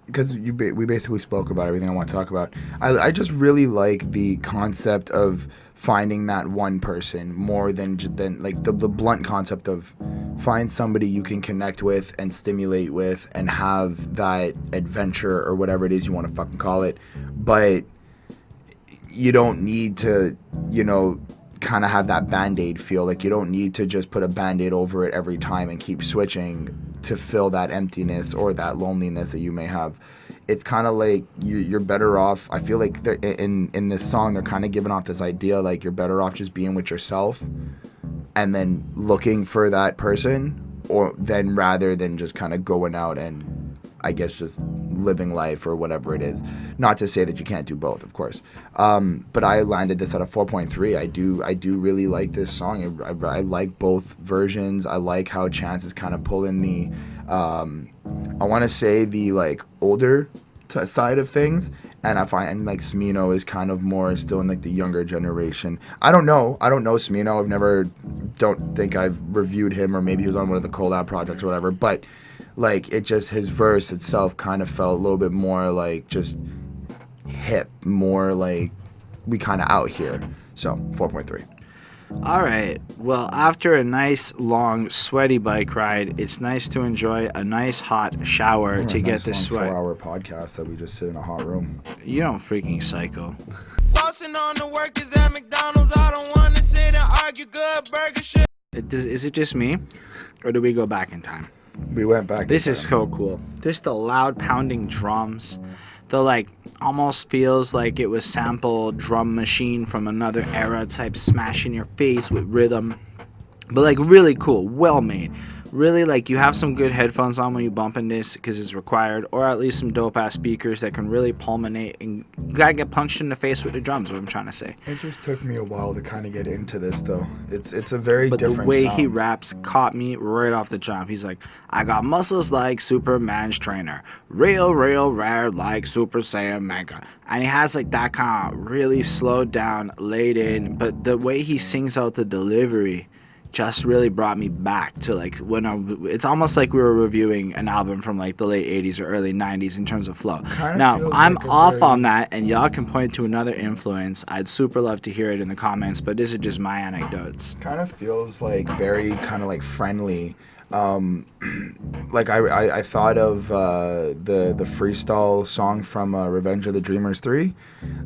because we basically spoke about everything I want to talk about. I just really like the concept of finding that one person more than like the blunt concept of find somebody you can connect with and stimulate with and have that adventure or whatever it is you want to fucking call it. But you don't need to, kind of have that Band-Aid feel. Like, you don't need to just put a Band-Aid over it every time and keep switching to fill that emptiness or that loneliness that you may have. It's kind of like you're better off. I feel like in this song, they're kind of giving off this idea like you're better off just being with yourself and then looking for that person, or then rather than just kind of going out and, I guess, just living life or whatever it is. Not to say that you can't do both, of course. But I landed this at a 4.3. I do really like this song. I like both versions. I like how Chance is kind of pulling the, I want to say the like older side of things. And I find like Smino is kind of more still in like the younger generation. I don't know Smino. Don't think I've reviewed him, or maybe he was on one of the collab projects or whatever. But like, it just, his verse itself kind of felt a little bit more like just hip, more like we kind of out here. So 4.3. All right. Well, after a nice, long, sweaty bike ride, it's nice to enjoy a nice hot shower to get the sweat. 4-hour podcast that we just sit in a hot room. You don't freaking psycho. Saucing on the workers at McDonald's. I don't want to sit and argue good burger shit. Is it just me, or do we go back in time? We went back. This is so cool. Just the loud pounding drums. The like almost feels like it was sampled drum machine from another era type smash in your face with rhythm. But like really cool, well made. Really, like, you have some good headphones on when you bumping this because it's required, or at least some dope ass speakers that can really pulminate, and you gotta get punched in the face with the drums. What I'm trying to say. It just took me a while to kind of get into this, though. It's a very different But the way sound. he raps caught me right off the jump. He's like, I got muscles like Superman's trainer, real rare like Super Saiyan Mega, and he has like that kind of really slowed down, laid in, but the way he sings out the delivery just really brought me back to like when it's almost like we were reviewing an album from like the late 80s or early 90s in terms of flow. Now, I'm like off on that, and y'all can point to another influence. I'd super love to hear it in the comments, but this is just my anecdotes. Kind of feels like very kind of like friendly. Like I thought of the freestyle song from Revenge of the Dreamers 3.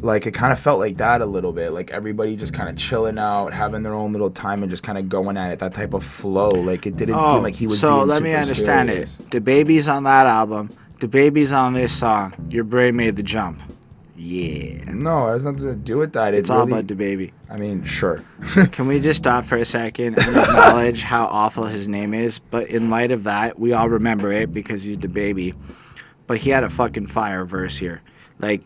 Like, it kind of felt like that a little bit. Like, everybody just kind of chilling out, having their own little time, and just kind of going at it. That type of flow. Like, it didn't seem like he was being so let me super understand serious. it. DaBaby's on that album. DaBaby's on this song. Your brain made the jump. Yeah. No, it has nothing to do with that. It's all about DaBaby. I mean, sure. Can we just stop for a second and acknowledge how awful his name is? But in light of that, we all remember it because he's DaBaby. But he had a fucking fire verse here. Like,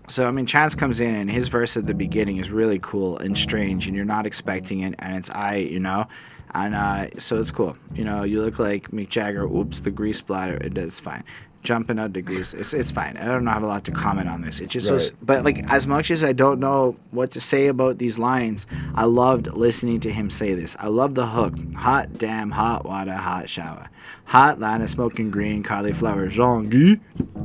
so, I mean, Chance comes in, and his verse at the beginning is really cool and strange, and you're not expecting it, and it's And so it's cool. You look like Mick Jagger. Oops, the grease splatter. It's fine. Jumping out the grease. It's fine. I don't have a lot to comment on this. It just was, but like, as much as I don't know what to say about these lines, I loved listening to him say this. I love the hook. Hot damn, hot water, hot shower. Hot line smoking green cauliflower Jean-Guy.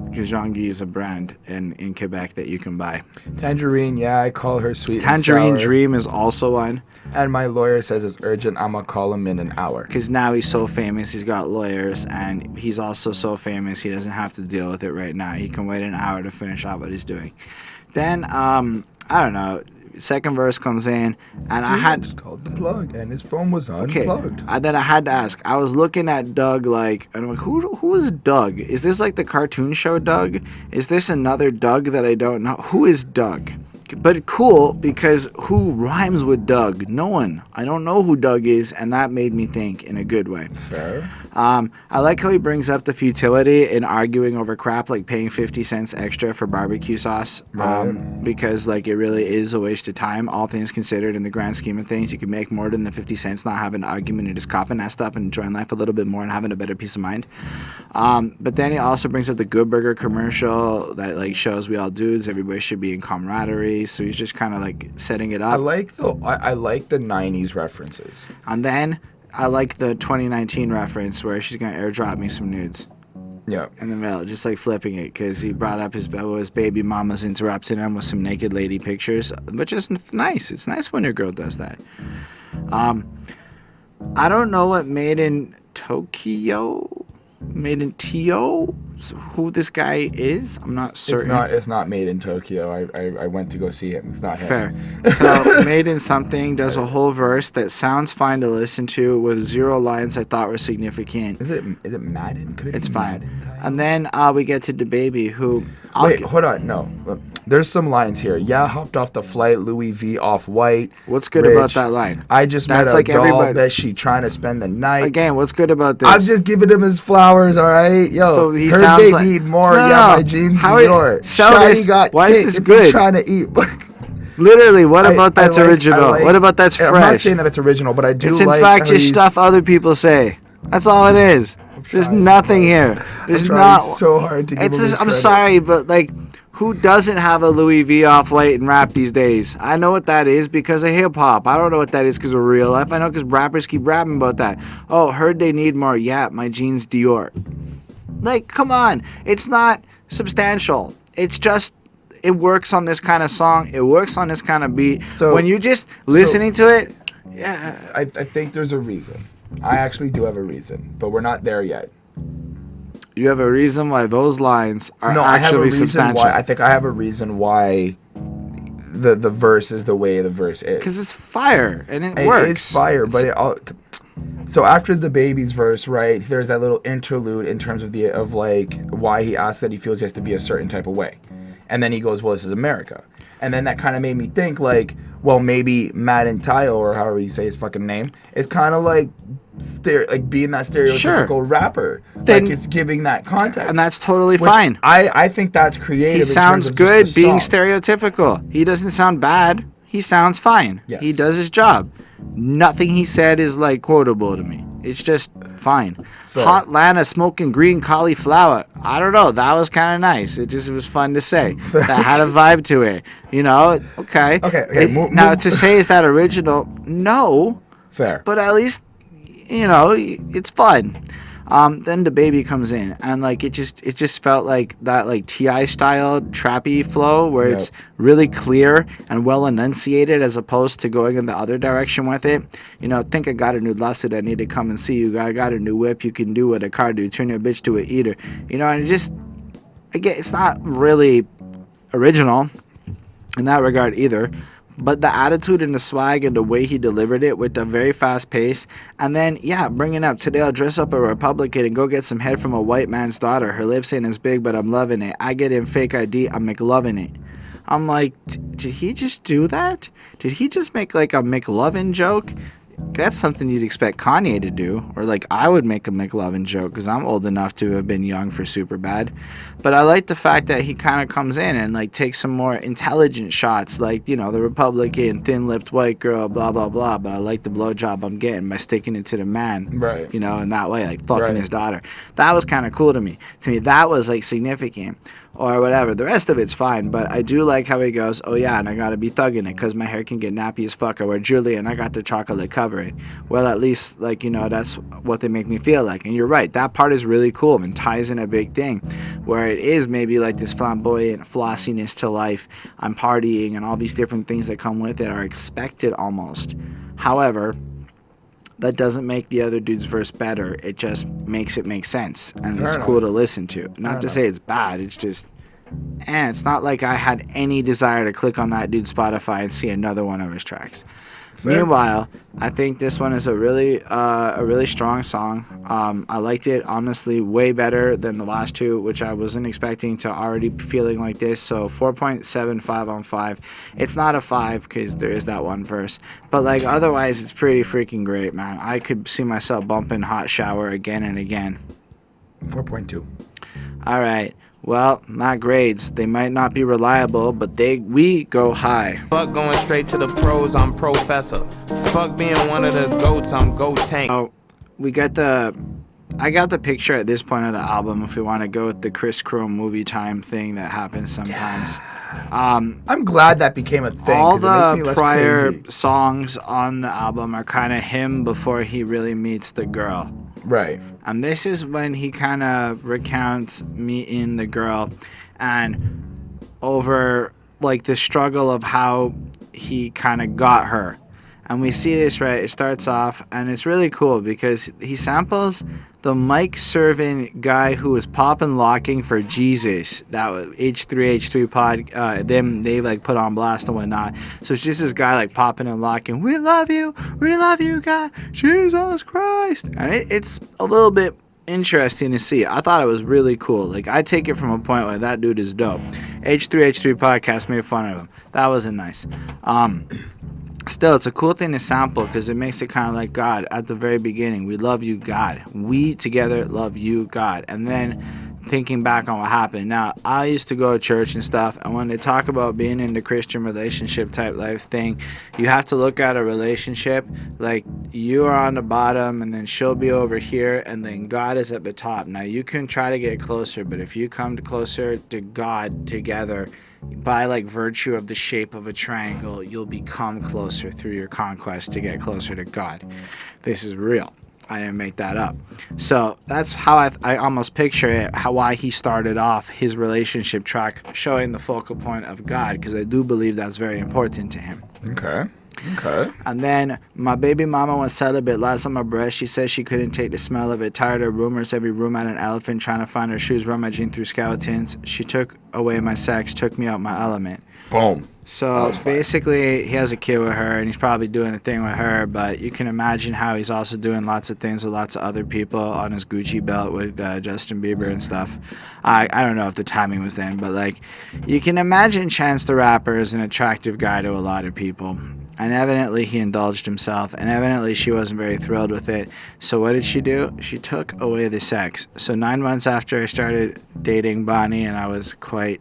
Because Jean-Guy is a brand in Quebec that you can buy. Tangerine, yeah, I call her sweet Tangerine and sour. Dream is also one. And my lawyer says it's urgent. I'ma call him in an hour. Because now he's so famous, he's got lawyers, and he's also so famous he doesn't have to deal with it right now. He can wait an hour to finish out what he's doing. Then, I don't know, second verse comes in, and I just called the plug, and his phone was unplugged. Then I had to ask. I was looking at Doug and I'm like, who is Doug? Is this like the cartoon show Doug? Is this another Doug that I don't know? Who is Doug? But cool, because who rhymes with Doug? No one. I don't know who Doug is, and that made me think in a good way. Fair. I like how he brings up the futility in arguing over crap like paying 50 cents extra for barbecue sauce, because like it really is a waste of time, all things considered. In the grand scheme of things, you can make more than the 50 cents not having an argument and just copping that stuff and enjoying life a little bit more and having a better peace of mind. But then he also brings up the Good Burger commercial that like shows we all dudes, everybody should be in camaraderie. So he's just kind of like setting it up. I like the 90s references. And then I like the 2019 reference where she's gonna airdrop me some nudes. Yeah. in the middle, just like flipping it, because he brought up his baby mama's interrupting him with some naked lady pictures, which is nice. It's nice when your girl does that. I don't know what MadeinTYO, who this guy is. I'm not certain. It's not made in Tokyo. I went to go see him. It's not him. Fair. So Maiden something does a whole verse that sounds fine to listen to with 0 lines I thought were significant. Is it Madden? Could it It's be fine. MadeinTYO? And then we get to DaBaby, who Hold on. No. There's some lines here. Yeah, hopped off the flight, Louis V off-white. What's good rich. about that line? I just met That's a like doll everybody. that she trying to spend the night. Again, what's good about this? I'm just giving him his flowers, all right? Yo, So he heard sounds they like- need more. No, Yeah, no. my jeans How Dior. sell Shiny this- got why is cake this if you're good? trying to eat. Literally, what about that's I like- original? I like- What about that's fresh? I'm not saying that it's original, but I do It's in like fact how just he's- stuff other people say. That's all it is. There's trying, nothing here. There's I'm trying not. so hard to give It's him his just, I'm credit. sorry, but like, who doesn't have a Louis V off-white and rap these days? I know what that is because of hip hop. I don't know what that is because of real life. I know because rappers keep rapping about that. Oh, heard they need more. Yeah, my jeans Dior. Like, come on. It's not substantial. It's just, it works on this kind of song. It works on this kind of beat. So- when you just listening to it, yeah. I think there's a reason. I actually do have a reason, but we're not there yet. You have a reason why those lines are No, I have a actually reason substantial. why. I think I have a reason why the verse is the way the verse is. Because it's fire and it It works. is fire, but it all. So after DaBaby's verse, right? There's that little interlude in terms of like why he asks that he feels he has to be a certain type of way, and then he goes, "Well, this is America," and then that kind of made me think like, well, maybe MadeinTYO or however you say his fucking name is kind of like being that stereotypical rapper. Then- like it's giving that context, And that's totally which fine. I think that's creative. He in sounds terms of good just the being song. stereotypical. He doesn't sound bad. He sounds fine. Yes. He does his job. Nothing he said is like quotable to me. It's just fine. Fair. Hot Lana smoking green cauliflower. I don't know. That was kind of nice. It was fun to say. That had a vibe to it. You know? Okay. Okay, Now, to say is that original? No. Fair. But at least, you know, it's fun. Then DaBaby comes in, and like it just felt like that like T.I. style trappy flow where Yep. it's really clear and well enunciated as opposed to going in the other direction with it. You know, think I got a new lawsuit, I need to come and see you. I got a new whip, you can do what a car do, turn your bitch to a eater. You know, and it just again, it's not really original in that regard either. But the attitude and the swag and the way he delivered it with a very fast pace. And then, yeah, bringing up, today I'll dress up a Republican and go get some head from a white man's daughter. Her lips ain't as big, but I'm loving it. I get in fake ID, I'm McLovin' it. I'm like, did he just do that? Did he just make like a McLovin' joke? That's something you'd expect Kanye to do. Or like I would make a McLovin' joke because I'm old enough to have been young for Superbad. But I like the fact that he kind of comes in and like takes some more intelligent shots, like, you know, the Republican, thin-lipped white girl, blah, blah, blah. But I like the blowjob I'm getting by sticking it to the man. Right. You know, in that way, like fucking Right. his daughter. That was kind of cool to me. To me, that was like significant. Or whatever. The rest of it's fine, but I do like how he goes, oh yeah, and I gotta be thugging it because my hair can get nappy as fuck. I wear Julia and I got the chocolate covering. Well, at least, like, you know, that's what they make me feel like. And you're right, that part is really cool and ties in a big thing where it is maybe like this flamboyant flossiness to life. I'm partying and all these different things that come with it are expected almost. However, that doesn't make the other dude's verse better. It just makes it make sense. And Fair it's enough. cool to listen to. Not Fair to say it's bad. It's just, and it's not like I had any desire to click on that dude's Spotify and see another one of his tracks. Fair. Meanwhile, I think this one is a really strong song. I liked it, honestly, way better than the last two, which I wasn't expecting to already feeling like this. So 4.75 on 5. It's not a 5 because there is that one verse. But, like, otherwise, it's pretty freaking great, man. I could see myself bumping Hot Shower again and again. 4.2. All right. Well, my grades, they might not be reliable, but we go high. Fuck going straight to the pros, I'm professor. Fuck being one of the goats, I'm goat tank. Oh, I got the picture at this point of the album if we want to go with the Chris Crow movie time thing that happens sometimes. I'm glad that became a thing. All 'cause it makes me the less prior crazy. songs on the album are kind of him before he really meets the girl. Right. And this is when he kind of recounts meeting the girl and over like the struggle of how he kind of got her. And we see this, right? It starts off and it's really cool because he samples the Mike Servin guy who was popping locking for Jesus. That was H3H3 pod. They like put on blast and whatnot. So it's just this guy like popping and locking. We love you, God, Jesus Christ. And it's a little bit interesting to see. I thought it was really cool. Like I take it from a point where that dude is dope. H3H3 podcast made fun of him. That wasn't nice. Still, it's a cool thing to sample because it makes it kind of like God at the very beginning. We love you, God. We together love you, God. And then thinking back on what happened. Now, I used to go to church and stuff, and when they talk about being in the Christian relationship type life thing, you have to look at a relationship like you are on the bottom, and then she'll be over here, and then God is at the top. Now, you can try to get closer, but if you come closer to God together, by like virtue of the shape of a triangle, you'll become closer through your conquest to get closer to God. This is real. I didn't make that up. So that's how I almost picture it, why he started off his relationship track showing the focal point of God, because I do believe that's very important to him. Okay. And then my baby mama went celibate, lies on my breast. She says she couldn't take the smell of it. Tired of rumors, every room had an elephant. Trying to find her shoes, rummaging through skeletons. She took away my sex, took me out my element. Boom. So basically, he has a kid with her, and he's probably doing a thing with her, but you can imagine how he's also doing lots of things with lots of other people on his Gucci belt with Justin Bieber and stuff. I don't know if the timing was then, but like, you can imagine Chance the Rapper is an attractive guy to a lot of people. And evidently he indulged himself, and evidently she wasn't very thrilled with it. So what did she do? She took away the sex. So 9 months after I started dating Bonnie and I was quite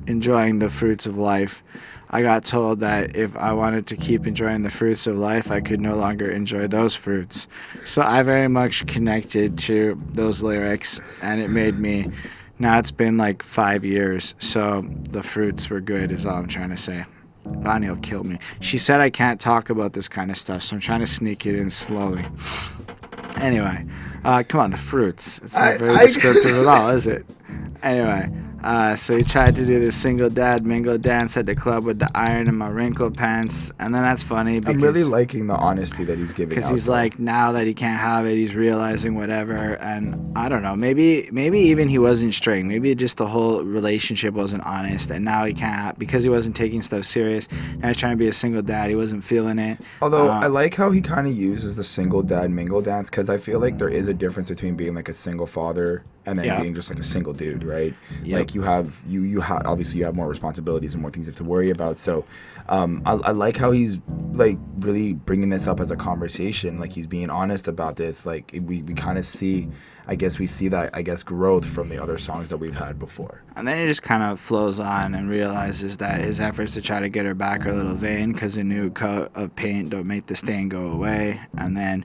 enjoying the fruits of life, I got told that if I wanted to keep enjoying the fruits of life, I could no longer enjoy those fruits. So I very much connected to those lyrics, and it made me... Now it's been like 5 years, so the fruits were good is all I'm trying to say. Bonnie will kill me. She said I can't talk about this kind of stuff, so I'm trying to sneak it in slowly. Anyway, come on, the fruits. It's not very descriptive at all, is it? Anyway, so he tried to do this single dad mingle dance at the club with the iron in my wrinkled pants, and then that's funny because... I'm really liking the honesty that he's giving out. Because he's like, now that he can't have it, he's realizing whatever, and I don't know, maybe even he wasn't straight. Maybe just the whole relationship wasn't honest, and now he can't, because he wasn't taking stuff serious. Now he's trying to be a single dad. He wasn't feeling it. Although I like how he kind of uses the single dad mingle dance, because I feel like there is a difference between being like a single father and then being just like a single dude, right? Yep. Like you have obviously you have more responsibilities and more things you have to worry about. So I like how he's like really bringing this up as a conversation. Like he's being honest about this. Like we kind of see, I guess we see that growth from the other songs that we've had before. And then he just kind of flows on and realizes that his efforts to try to get her back are a little vain because a new coat of paint don't make the stain go away. And then,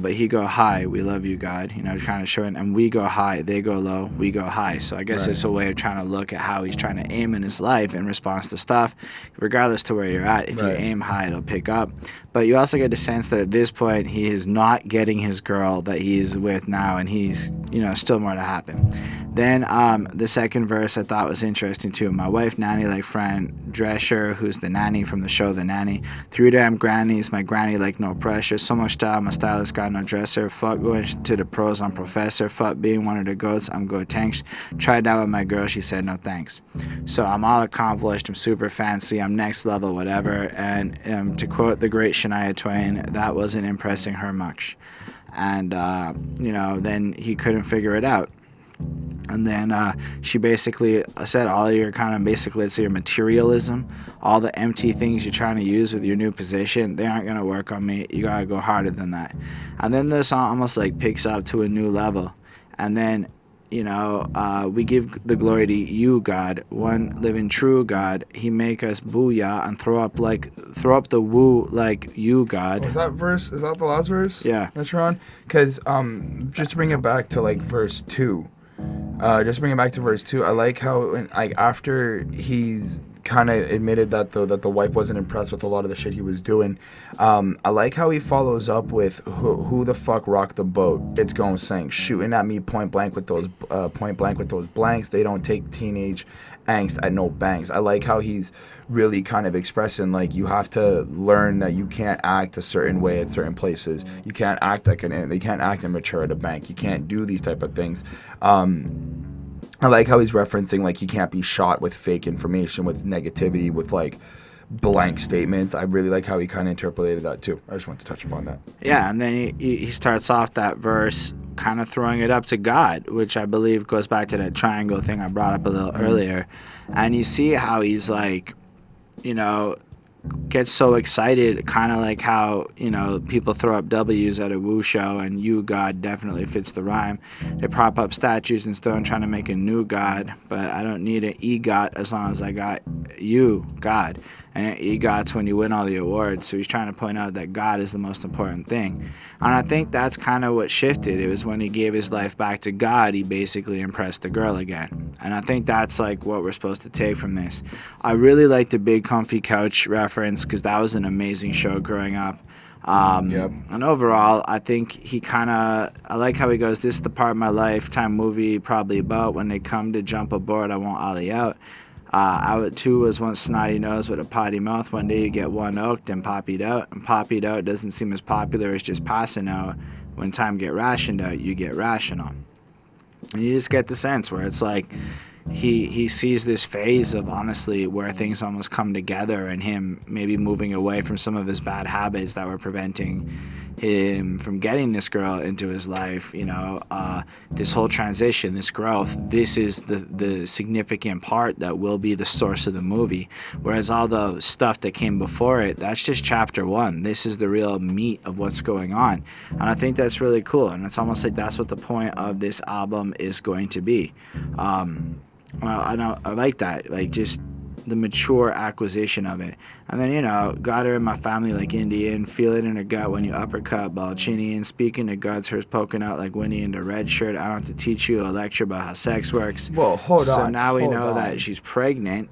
but he go high, we love you, God, trying to show it. And we go high, they go low, we go high. So I guess it's a way of trying to look at how he's trying to aim in his life in response to stuff, regardless to where you're at. If you aim high, it'll pick up. But you also get the sense that at this point, he is not getting his girl that he's with now, and he's, still more to happen. Then the second verse I thought was interesting too. My wife, nanny like Fran Drescher, who's the nanny from the show The Nanny. 3 damn grannies, my granny like no pressure. So much style, my stylist got no dresser. Fuck going to the pros, I'm professor. Fuck being one of the goats, I'm go tanks. Tried that with my girl, she said no thanks. So I'm all accomplished, I'm super fancy, I'm next level, whatever. And to quote the great Shania Twain, that wasn't impressing her much. And, then he couldn't figure it out. And then she basically said all your kind of basically, let's say your materialism, all the empty things you're trying to use with your new position, they aren't going to work on me. You got to go harder than that. And then the song almost like picks up to a new level. And then, we give the glory to you, God, one living true God. He make us booyah and throw up the woo like you, God. Was that verse? Is that the last verse? Yeah. That's wrong. Because just to bring it back to like verse 2. I like how after he's kind of admitted that the wife wasn't impressed with a lot of the shit he was doing. I like how he follows up with who the fuck rocked the boat. It's going sink, shooting at me point blank with those blanks. They don't take teenage angst at no banks. I like how he's really kind of expressing like you have to learn that you can't act a certain way at certain places. You can't act you can't act immature at a bank. You can't do these type of things. I like how he's referencing like he can't be shot with fake information, with negativity, with like blank statements. I really like how he kind of interpolated that too. I just want to touch upon that. Yeah, and then he starts off that verse kind of throwing it up to God, which I believe goes back to that triangle thing I brought up a little earlier. And you see how he's like, you know, gets so excited, kind of like how, you know, people throw up W's at a woo show, and you, God, definitely fits the rhyme. They prop up statues in stone trying to make a new God, but I don't need an EGOT as long as I got you, God. And EGOT's when you win all the awards. So he's trying to point out that God is the most important thing. And I think that's kind of what shifted. It was when he gave his life back to God, he basically impressed the girl again. And I think that's like what we're supposed to take from this. I really like the Big Comfy Couch reference because that was an amazing show growing up. And overall, I think he kind of, I like how he goes, this is the part of my lifetime movie probably about when they come to jump aboard, I won't ollie out. Out 2 was once snotty nose with a potty mouth. One day you get one oaked and poppied out. And poppied out doesn't seem as popular as just passing out. When time get rationed out, you get rational. And you just get the sense where it's like he sees this phase of honestly where things almost come together and him maybe moving away from some of his bad habits that were preventing him from getting this girl into his life. You know, this whole transition, this growth, this is the significant part that will be the source of the movie, whereas all the stuff that came before it, that's just chapter 1. This is the real meat of what's going on, and I think that's really cool, and it's almost like that's what the point of this album is going to be. I like that, like just the mature acquisition of it. And then, you know, got her in my family like Indian, feel it in her gut when you uppercut Balchinian, speaking to guts, hers poking out like Winnie in the red shirt. I don't have to teach you a lecture about how sex works. Well, hold on. So now we know that she's pregnant.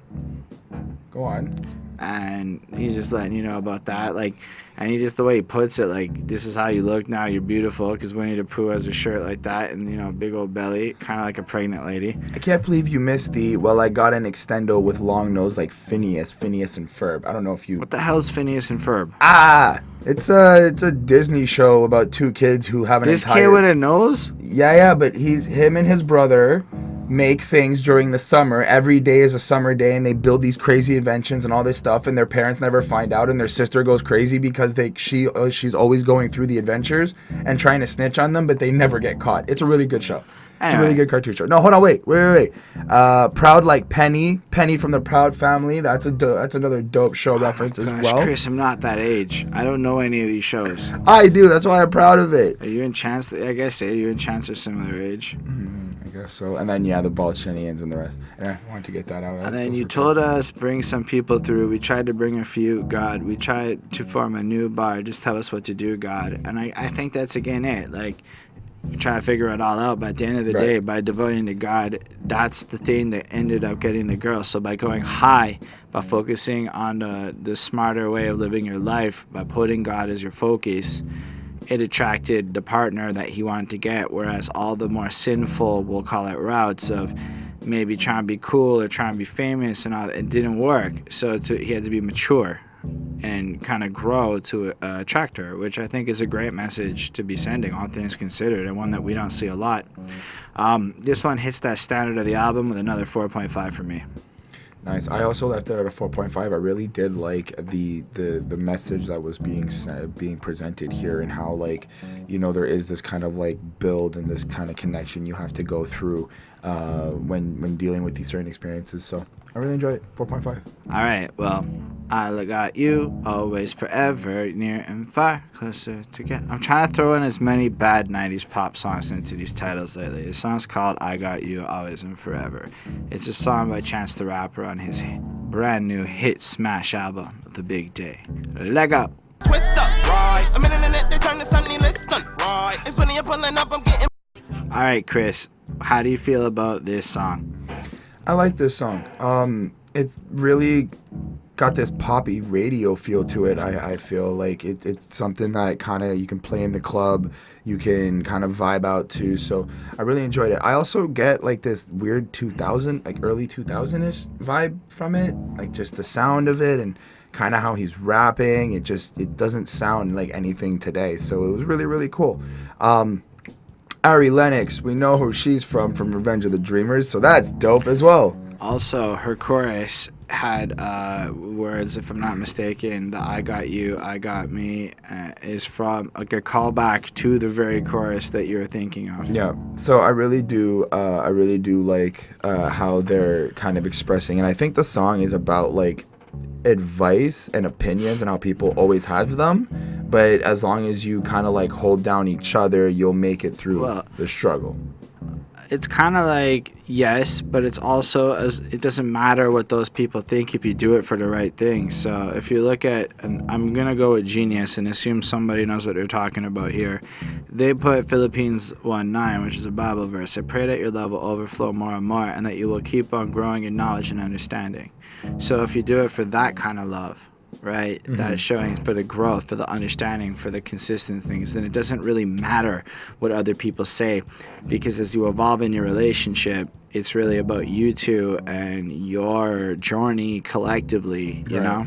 Go on. And he's just letting you know about that, like, and he just, the way he puts it, like, this is how you look now, you're beautiful, because Winnie the Pooh has a shirt like that, and, you know, big old belly, kind of like a pregnant lady. I can't believe you missed I got an extendo with long nose like Phineas and Ferb. I don't know if you... What the hell is Phineas and Ferb? It's a Disney show about 2 kids who have an This kid with a nose? Yeah, but him and his brother make things during the summer. Every day is a summer day, and they build these crazy inventions and all this stuff, and their parents never find out, and their sister goes crazy because she's always going through the adventures and trying to snitch on them, but they never get caught. It's a really good show. It's a really good cartoon show. No, hold on, wait. Proud like Penny from the Proud Family. That's another dope show reference as well. Chris, I'm not that age. I don't know any of these shows. I do. That's why I'm proud of it. Are you and Chance? I guess you and Chance are similar age. I guess so. And then the Balchinians and the rest. Yeah, I wanted to get that out. And then you told us bring some people through. We tried to bring a few, God. We tried to form a new bar. Just tell us what to do, God. And I think that's again it. Like, we try to figure it all out, but at the end of the day, by devoting to God, that's the thing that ended up getting the girl. So by going high, by focusing on the smarter way of living your life, by putting God as your focus, it attracted the partner that he wanted to get, whereas all the more sinful, we'll call it, routes of maybe trying to be cool or trying to be famous and all, it didn't work. So he had to be mature and kind of grow to attract her, which I think is a great message to be sending, all things considered, and one that we don't see a lot. This one hits that standard of the album with another 4.5 for me. Nice. I also left it at a 4.5. I really did like the message that was being presented here, and how, like, you know, there is this kind of like build and this kind of connection you have to go through when dealing with these certain experiences. So I really enjoyed it. 4.5. All right. Well, I got you always, forever, near and far, closer together. I'm trying to throw in as many bad 90s pop songs into these titles lately. The song's called I Got You Always and Forever. It's a song by Chance the Rapper on his brand new hit smash album, The Big Day. Leg up. Twist up, right. I'm in the net, they turn the sunny list on, right. It's funny you're pulling up, I'm getting. All right, Chris, how do you feel about this song? I like this song. it's really got this poppy radio feel to it. I feel like it's something that kind of you can play in the club, you can kind of vibe out to. So I really enjoyed it. I also get like this weird 2000, like early 2000-ish vibe from it, like just the sound of it and kind of how he's rapping. It doesn't sound like anything today. So it was really, really cool. Ari Lennox, we know who she's from Revenge of the Dreamers, so that's dope as well. Also, her chorus had words, if I'm not mistaken, the I got you, I got me is from like a callback to the very chorus that you're thinking of. Yeah, so I really do like how they're kind of expressing, and I think the song is about like advice and opinions and how people always have them, but as long as you kind of like hold down each other, you'll make it through the struggle. It's kind of like, yes, but it's also, as it doesn't matter what those people think if you do it for the right thing. So if you look at, and I'm going to go with Genius and assume somebody knows what they're talking about here. They put Philippines 1:9, which is a Bible verse. I pray that your love will overflow more and more and that you will keep on growing in knowledge and understanding. So if you do it for that kind of love, right, that is showing for the growth, for the understanding, for the consistent things, then it doesn't really matter what other people say, because as you evolve in your relationship, it's really about you two and your journey collectively, you know?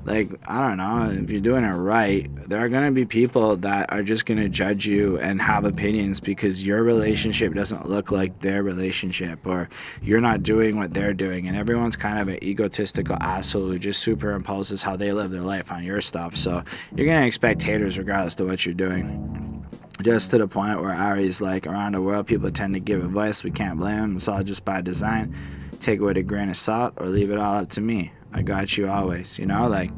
Like, I don't know, if you're doing it right, there are going to be people that are just going to judge you and have opinions because your relationship doesn't look like their relationship, or you're not doing what they're doing, and everyone's kind of an egotistical asshole who just superimposes how they live their life on your stuff. So you're going to expect haters regardless to what you're doing. Just to the point where Ari's like, around the world, people tend to give advice. We can't blame them. It's all just by design. Take it with a grain of salt or leave it all up to me. I got you always, you know? Like,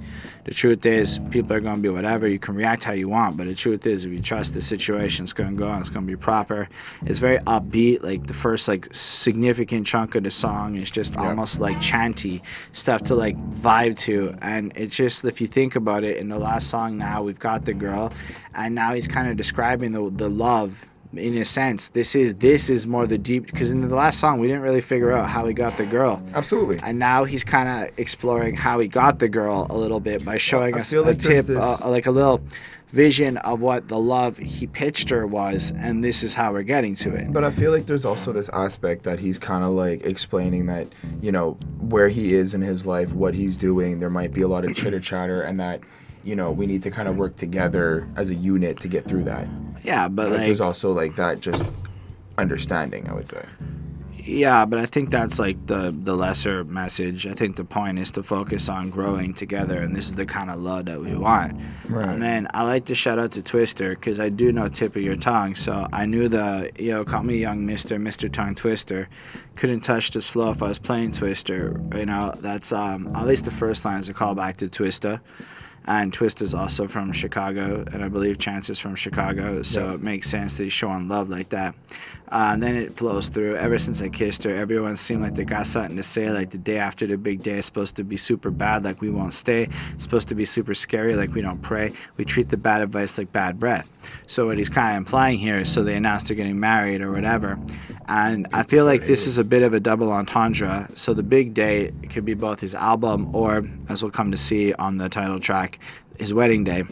the truth is, people are going to be whatever. You can react how you want, but the truth is, if you trust the situation, it's going to go and it's going to be proper. It's very upbeat. Like, the first, like, significant chunk of the song is just almost, like, chanty stuff to, like, vibe to. And it's just, if you think about it, in the last song now, we've got the girl, and now he's kind of describing the love. In a sense, this is more the deep, because in the last song we didn't really figure out how he got the girl. Absolutely. And now he's kind of exploring how he got the girl a little bit by showing us a tip, like a little vision of what the love he pitched her was, and this is how we're getting to it. But I feel like there's also this aspect that he's kind of like explaining that, you know, where he is in his life, what he's doing. There might be a lot of chitter chatter, and that, you know, we need to kind of work together as a unit to get through that. Yeah, but like, there's also like that just understanding, I would say. Yeah, but I think that's like the lesser message. I think the point is to focus on growing together, and this is the kind of love that we want. Right. And then I like to shout out to Twister, because I do know tip of your tongue, so I knew call me young Mr. Tongue Twister. Couldn't touch this flow if I was playing Twister. You know, that's at least the first line is a callback to Twista. And Twist is also from Chicago, and I believe Chance is from Chicago, so it makes sense that he's showing love like that. And then it flows through. Ever since I kissed her, everyone seemed like they got something to say, like the day after the big day is supposed to be super bad, like we won't stay. It's supposed to be super scary, like we don't pray. We treat the bad advice like bad breath. So what he's kind of implying here is, so they announced they're getting married or whatever. And I feel like this is a bit of a double entendre. So the big day could be both his album or, as we'll come to see on the title track, his wedding day.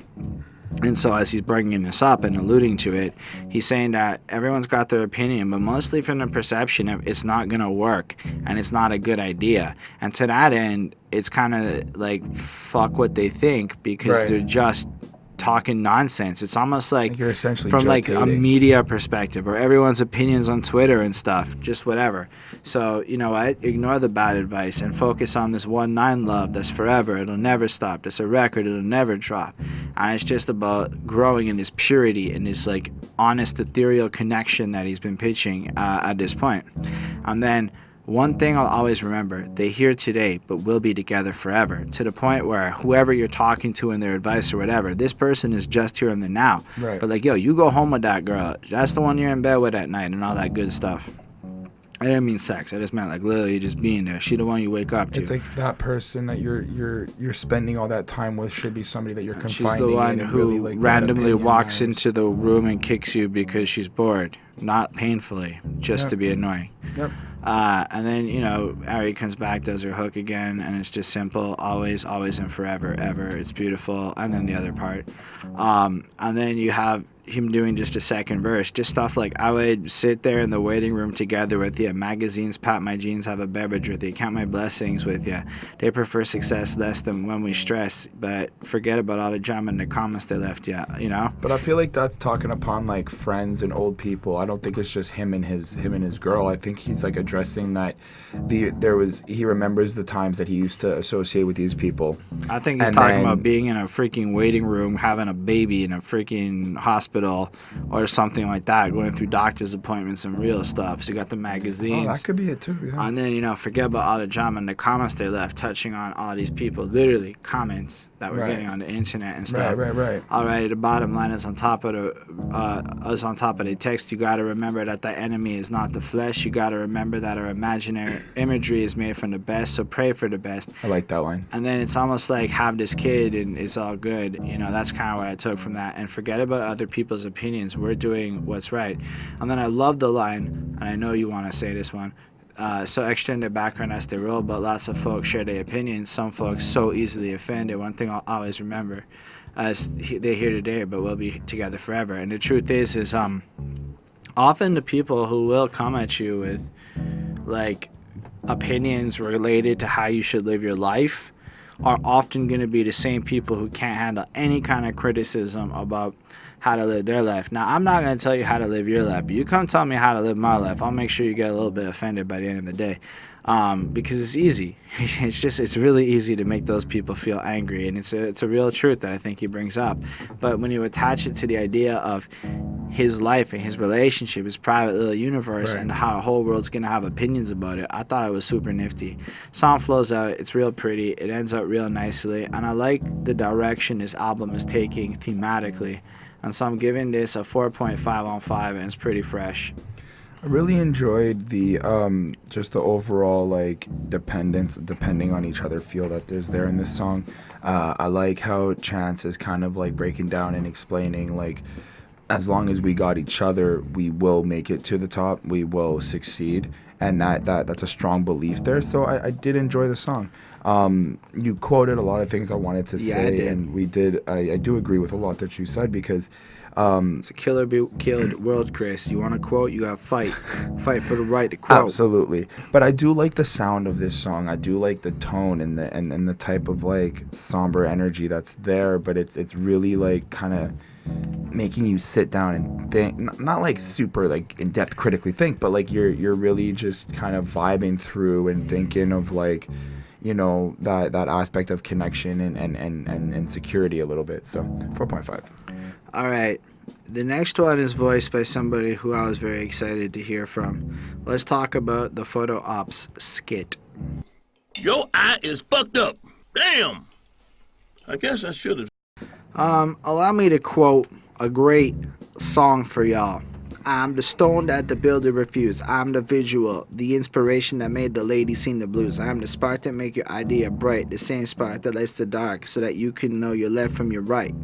And so as he's bringing this up and alluding to it, he's saying that everyone's got their opinion, but mostly from the perception of it's not going to work and it's not a good idea. And to that end, it's kind of like fuck what they think, because they're just talking nonsense. It's almost like you're essentially from just like hating. A media perspective, or everyone's opinions on Twitter and stuff, just whatever. So you know what, ignore the bad advice and focus on this 1:9 love that's forever. It'll never stop. It's a record. It'll never drop. And it's just about growing in this purity and this like honest ethereal connection that he's been pitching at this point. And then one thing I'll always remember, they here today, but will be together forever, to the point where whoever you're talking to in their advice or whatever, this person is just here in the now. Right. But like, yo, you go home with that girl. That's the one you're in bed with at night and all that good stuff. I didn't mean sex. I just meant like literally just being there. She the one you wake up to. It's like that person that you're spending all that time with should be somebody that you're confiding in. She's the one who really, like, randomly walks into the room and kicks you because she's bored. Not painfully, just to be annoying. Yep. And then, you know, Ari comes back, does her hook again, and it's just simple, always, always, and forever, ever. It's beautiful. And then the other part. And then you have him doing just a second verse, just stuff like, I would sit there in the waiting room together with you, magazines, pat my jeans, have a beverage with you, count my blessings with you. They prefer success less than when we stress, but forget about all the drama and the comments they left you, you know? But I feel like that's talking upon like friends and old people. I don't think it's just him and his girl. I think he's like addressing that he remembers the times that he used to associate with these people. I think he's talking about being in a freaking waiting room, having a baby in a freaking hospital or something like that, going through doctor's appointments and real stuff. So you got the magazines. Oh, that could be it too, yeah. And then, you know, forget about all the drama and the comments they left, touching on all these people, literally comments that we're getting on the internet and stuff. Right. All right, the bottom line is on top of the text, you got to remember that the enemy is not the flesh. You got to remember that our imaginary imagery is made from the best, so pray for the best. I like that line. And then it's almost like have this kid and it's all good. You know, that's kind of what I took from that. And forget about other people's opinions. We're doing what's right. And then I love the line, and I know you want to say this one. So extra in the background as they roll, but lots of folks share their opinions. Some folks so easily offended. One thing I'll always remember is they're here today, but we'll be together forever. And the truth is often the people who will come at you with like opinions related to how you should live your life are often going to be the same people who can't handle any kind of criticism about how to live their life. Now, I'm not going to tell you how to live your life, but you come tell me how to live my life. I'll make sure you get a little bit offended by the end of the day, because it's easy. It's really easy to make those people feel angry, and it's a real truth that I think he brings up. But when you attach it to the idea of his life and his relationship, his private little universe, and how the whole world's going to have opinions about it, I thought it was super nifty. Song flows out. It's real pretty. It ends up real nicely, and I like the direction this album is taking thematically. And so I'm giving this a 4.5 on 5, and it's pretty fresh. I really enjoyed the just the overall like depending on each other feel that there's there in this song. I like how Chance is kind of like breaking down and explaining like, as long as we got each other, we will make it to the top. We will succeed, and that's a strong belief there. So I did enjoy the song. You quoted a lot of things I wanted to say, and we did. I do agree with a lot that you said, because it's a killer be killed world, Chris. You want to quote, you got to fight for the right to quote. Absolutely. But I do like the sound of this song. I do like the tone and the type of like somber energy that's there. But it's really like kind of making you sit down and think, not like super like in depth critically think, but like you're really just kind of vibing through and thinking of like, you know, that aspect of connection and security a little bit. So 4.5. All right. The next one is voiced by somebody who I was very excited to hear from. Let's talk about the photo ops Skit. Your eye is fucked up. Damn. I guess I should have. Allow me to quote a great song for y'all. I'm the stone that the builder refused. I'm the visual, the inspiration that made the lady sing the blues. I'm the spark that make your idea bright, the same spark that lights the dark so that you can know your left from your right.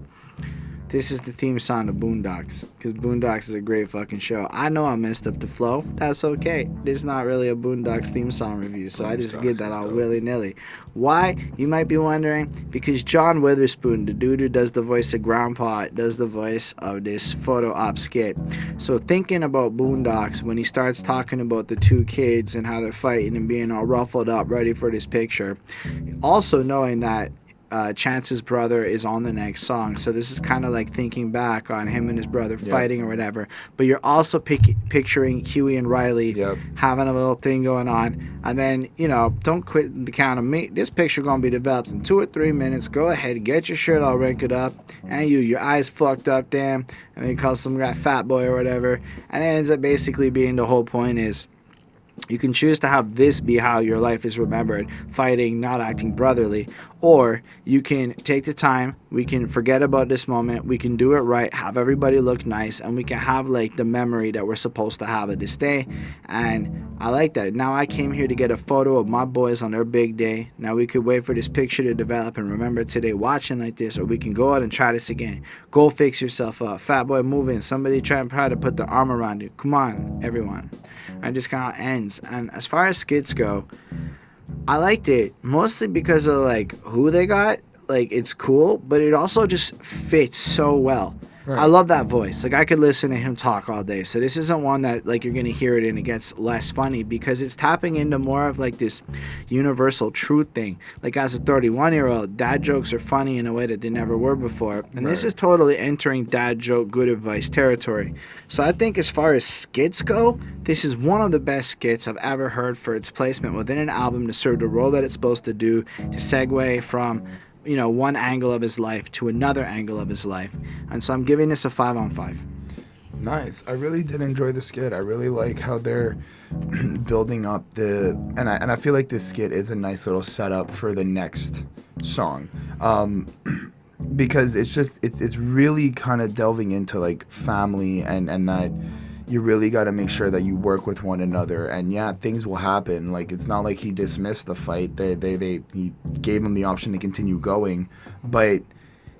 This is the theme song of Boondocks, because Boondocks is a great fucking show. I know I messed up the flow. That's okay. This is not really a Boondocks theme song review, so I just get that all willy-nilly. Why? You might be wondering. Because John Witherspoon, the dude who does the voice of Grandpa, does the voice of this photo op Skit. So thinking about Boondocks, when he starts talking about the two kids and how they're fighting and being all ruffled up, ready for this picture, also knowing that Chance's brother is on the next song, so this is kind of like thinking back on him and his brother fighting or whatever, but you're also picturing Huey and Riley having a little thing going on, and then, you know, don't quit the count of me. This picture gonna be developed in 2 or 3 minutes. Go ahead, get your shirt all wrinkled up, and your eyes fucked up, damn, and they call some guy fat boy or whatever, and it ends up basically being the whole point is, you can choose to have this be how your life is remembered, fighting, not acting brotherly, or you can take the time, we can forget about this moment, we can do it right, have everybody look nice, and we can have like the memory that we're supposed to have at this day. And I like that. Now I came here to get a photo of my boys on their big day. Now we could wait for this picture to develop and remember today watching like this, or we can go out and try this again. Go fix yourself up. Fat boy, move in. Somebody try to put their arm around you. Come on, everyone. I just kind of end depends. And as far as skits go, I liked it mostly because of like who they got. Like it's cool, but it also just fits so well. Right. I love that voice. Like I could listen to him talk all day. So this isn't one that like you're gonna hear it and it gets less funny because it's tapping into more of like this universal truth thing. Like as a 31-year-old, dad jokes are funny in a way that they never were before. And this is totally entering dad joke good advice territory. So I think as far as skits go, this is one of the best skits I've ever heard for its placement within an album to serve the role that it's supposed to do, to segue from one angle of his life to another angle of his life. And so I'm giving this a 5 on 5. Nice. I really did enjoy the skit. I really like how they're building up and I feel like this skit is a nice little setup for the next song. Because it's really kind of delving into like family and that you really got to make sure that you work with one another. And yeah, things will happen. Like it's not like he dismissed the fight. He gave him the option to continue going, but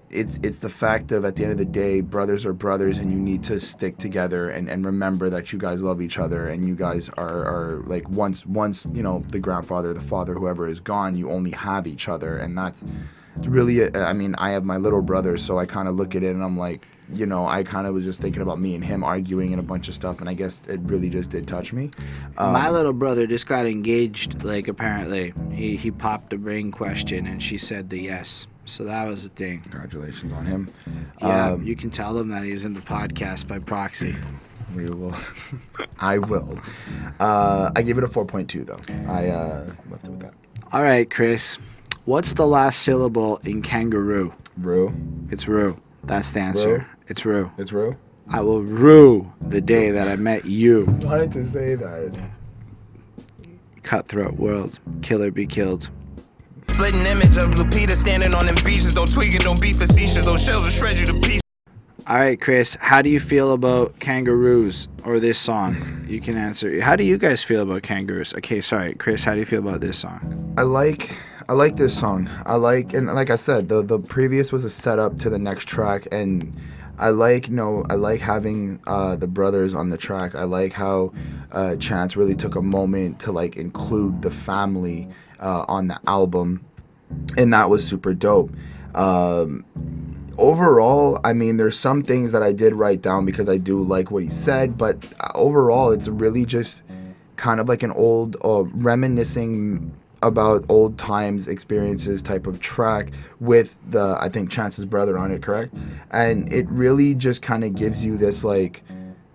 it's the fact of at the end of the day, brothers are brothers, and you need to stick together and remember that you guys love each other, and you guys are like once the grandfather, the father, whoever is gone, you only have each other. And that's really I mean, I have my little brother, so I kind of look at it and I'm like, I kind of was just thinking about me and him arguing and a bunch of stuff, and I guess it really just did touch me. My little brother just got engaged, like, apparently. He popped a ring question, and she said the yes. So that was the thing. Congratulations on him. Yeah, you can tell him that he's in the podcast by proxy. We will. I will. I gave it a 4.2, though. I left it with that. All right, Chris. What's the last syllable in kangaroo? Rue. It's rue. That's the answer. Rue? It's rue. It's Rue? I will rue the day that I met you. I wanted to say that. Cutthroat world. Killer be killed. Splitting image of Lupita standing on them beaches. Don't tweak it, don't be facetious. Those shells will shred you to pieces. All right, Chris. How do you feel about kangaroos or this song? You can answer. How do you guys feel about kangaroos? Okay, sorry, Chris. How do you feel about this song? I like this song. And like I said, the previous was a setup to the next track, and I like having the brothers on the track. I like how Chance really took a moment to like include the family on the album, and that was super dope. Overall, I mean, there's some things that I did write down because I do like what he said, but overall, it's really just kind of like an old reminiscing about old times experiences type of track with I think Chance's brother on it, correct? And it really just kind of gives you this like,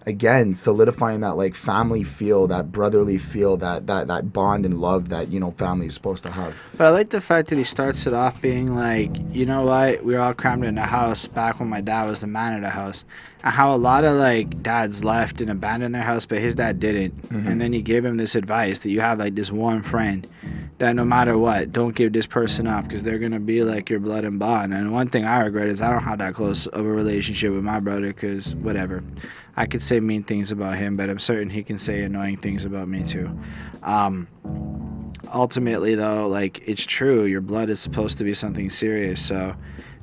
again, solidifying that like family feel, that brotherly feel, that bond and love that family is supposed to have. But I like the fact that he starts it off being like, you know what, we were all crammed in the house back when my dad was the man of the house, and how a lot of like dads left and abandoned their house, but his dad didn't. And then he gave him this advice that you have like this one friend that no matter what, don't give this person up because they're gonna be like your blood and bond. And one thing I regret is I don't have that close of a relationship with my brother, because whatever, I could say mean things about him, but I'm certain he can say annoying things about me too. Ultimately though, like, it's true, your blood is supposed to be something serious. So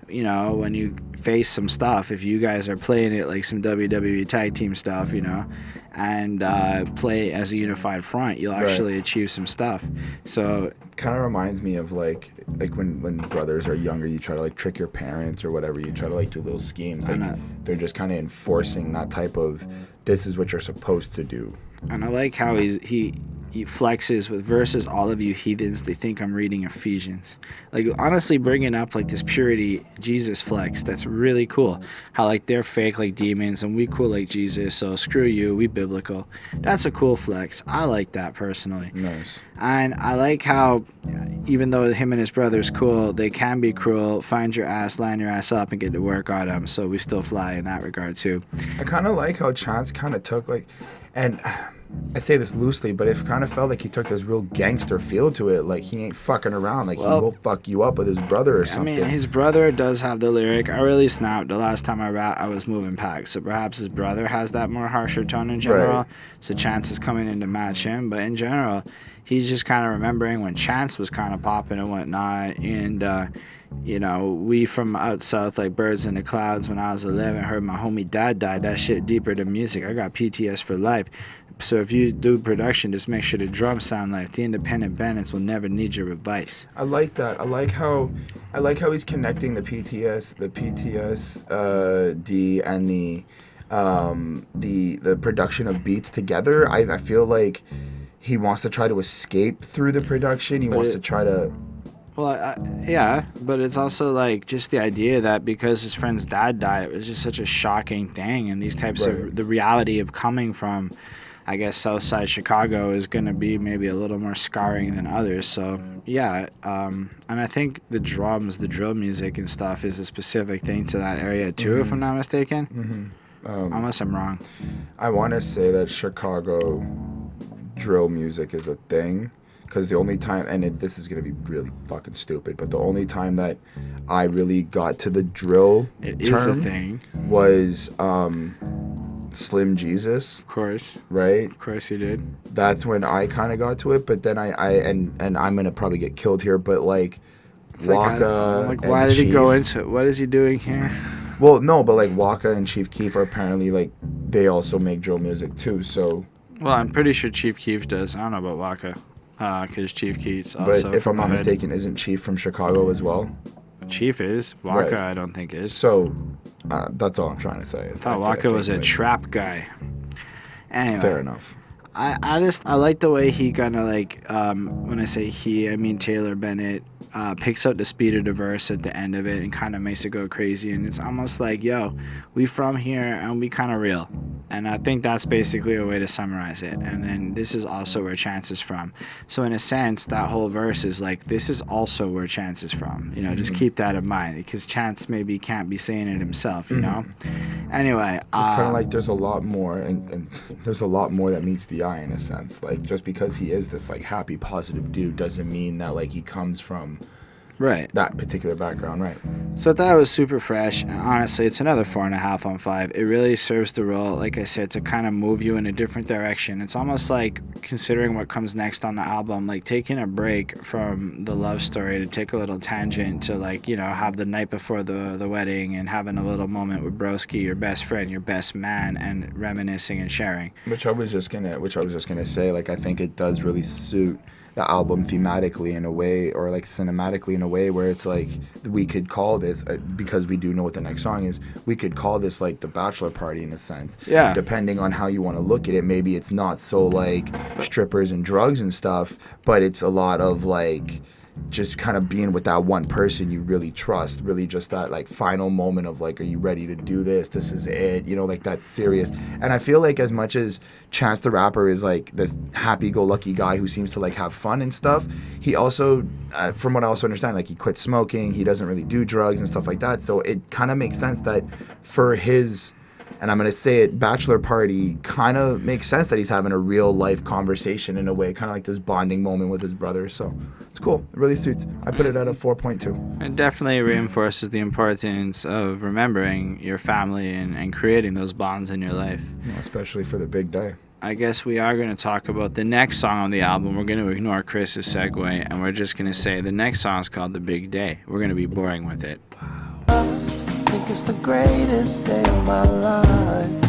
when you face some stuff, if you guys are playing it like some WWE tag team stuff, and play as a unified front, you'll actually achieve some stuff. So kind of reminds me of like when brothers are younger, you try to like trick your parents or whatever, you try to like do little schemes, like they're just kind of enforcing that type of, this is what you're supposed to do. And I like how he flexes with verses, all of you heathens, they think I'm reading Ephesians. Like, honestly, bringing up like this purity Jesus flex, that's really cool. How like they're fake like demons and we cool like Jesus, so screw you, we biblical. That's a cool flex. I like that personally. Nice. And I like how even though him and his brother's cool, they can be cruel. Find your ass, line your ass up, and get to work on them. So we still fly in that regard too. I kind of like how Chance kind of took like, and I say this loosely, but it kind of felt like he took this real gangster feel to it. Like, he ain't fucking around. Like, he will fuck you up with his brother or something. I mean, his brother does have the lyric, I really snapped the last time I rap, I was moving packs. So perhaps his brother has that more harsher tone in general. Right. So Chance is coming in to match him. But in general, he's just kind of remembering when Chance was kind of popping and whatnot. And You know, we from out south like birds in the clouds. When I was 11, heard my homie dad died. That shit deeper than music. I got PTS for life. So if you do production, just make sure the drums sound like the independent Bennetts will never need your advice. I like that. I like how he's connecting the PTSD and the production of beats together. I feel like he wants to try to escape through the production. He wants to try to. Well, yeah, but it's also like just the idea that because his friend's dad died, it was just such a shocking thing. And these types of the reality of coming from, I guess, Southside Chicago is going to be maybe a little more scarring than others. So, yeah. And I think the drums, the drill music and stuff is a specific thing to that area too, if I'm not mistaken. Unless I'm wrong. I want to say that Chicago drill music is a thing. Because the only time, and this is going to be really fucking stupid, but the only time that I really got to the drill term was Slim Jesus. Of course. Right? Of course you did. That's when I kind of got to it, but then and I'm going to probably get killed here, but like It's Waka like why did he go into it? What is he doing here? Well, no, but like Waka and Chief Keef are apparently like, they also make drill music too, so. Well, I'm pretty sure Chief Keef does. I don't know about Waka. Because Chief Keef's also. But if I'm not mistaken, isn't Chief from Chicago as well? Chief is. Waka, Right. I don't think is. So, that's all I'm trying to say. I thought Waka was a trap guy. Anyway. Fair enough. I like the way he kind of like, when I say he, I mean Taylor Bennett, picks up the speed of the verse at the end of it and kind of makes it go crazy. And it's almost like, yo, we from here and we kind of real. And I think that's basically a way to summarize it. And then this is also where Chance is from. So in a sense, that whole verse is like, this is also where Chance is from. You know, just keep that in mind because Chance maybe can't be saying it himself, you know? Anyway. It's kind of like there's a lot more and there's a lot more that meets the eye in a sense. Like just because he is this like happy, positive dude doesn't mean that like he comes from that particular background, right? So I thought it was super fresh, and honestly, it's another 4.5 on 5. It really serves the role, like I said, to kind of move you in a different direction. It's almost like considering what comes next on the album, like taking a break from the love story to take a little tangent to like, you know, have the night before the wedding and having a little moment with Broski, your best friend, your best man, and reminiscing and sharing. Which I was just gonna say, like I think it does really suit the album thematically in a way, or like cinematically in a way where it's like we could call this, because we do know what the next song is, we could call this like the bachelor party in a sense. Yeah. Depending on how you want to look at it, maybe it's not so like strippers and drugs and stuff, but it's a lot of like just kind of being with that one person you really trust, really just that like final moment of like, are you ready to do this? This is it, you know, like that's serious. And I feel like as much as Chance the Rapper is like this happy-go-lucky guy who seems to like have fun and stuff, he also, from what I also understand, like he quit smoking, he doesn't really do drugs and stuff like that. So it kind of makes sense that for his, and I'm going to say it, bachelor party kind of makes sense that he's having a real life conversation in a way, kind of like this bonding moment with his brother. So it's cool. It really suits. I put it at a 4.2. It definitely reinforces the importance of remembering your family and creating those bonds in your life. You know, especially for the big day. I guess we are going to talk about the next song on the album. We're going to ignore Chris's segue, and we're just going to say the next song is called The Big Day. We're going to be boring with it. I think it's the greatest day of my life.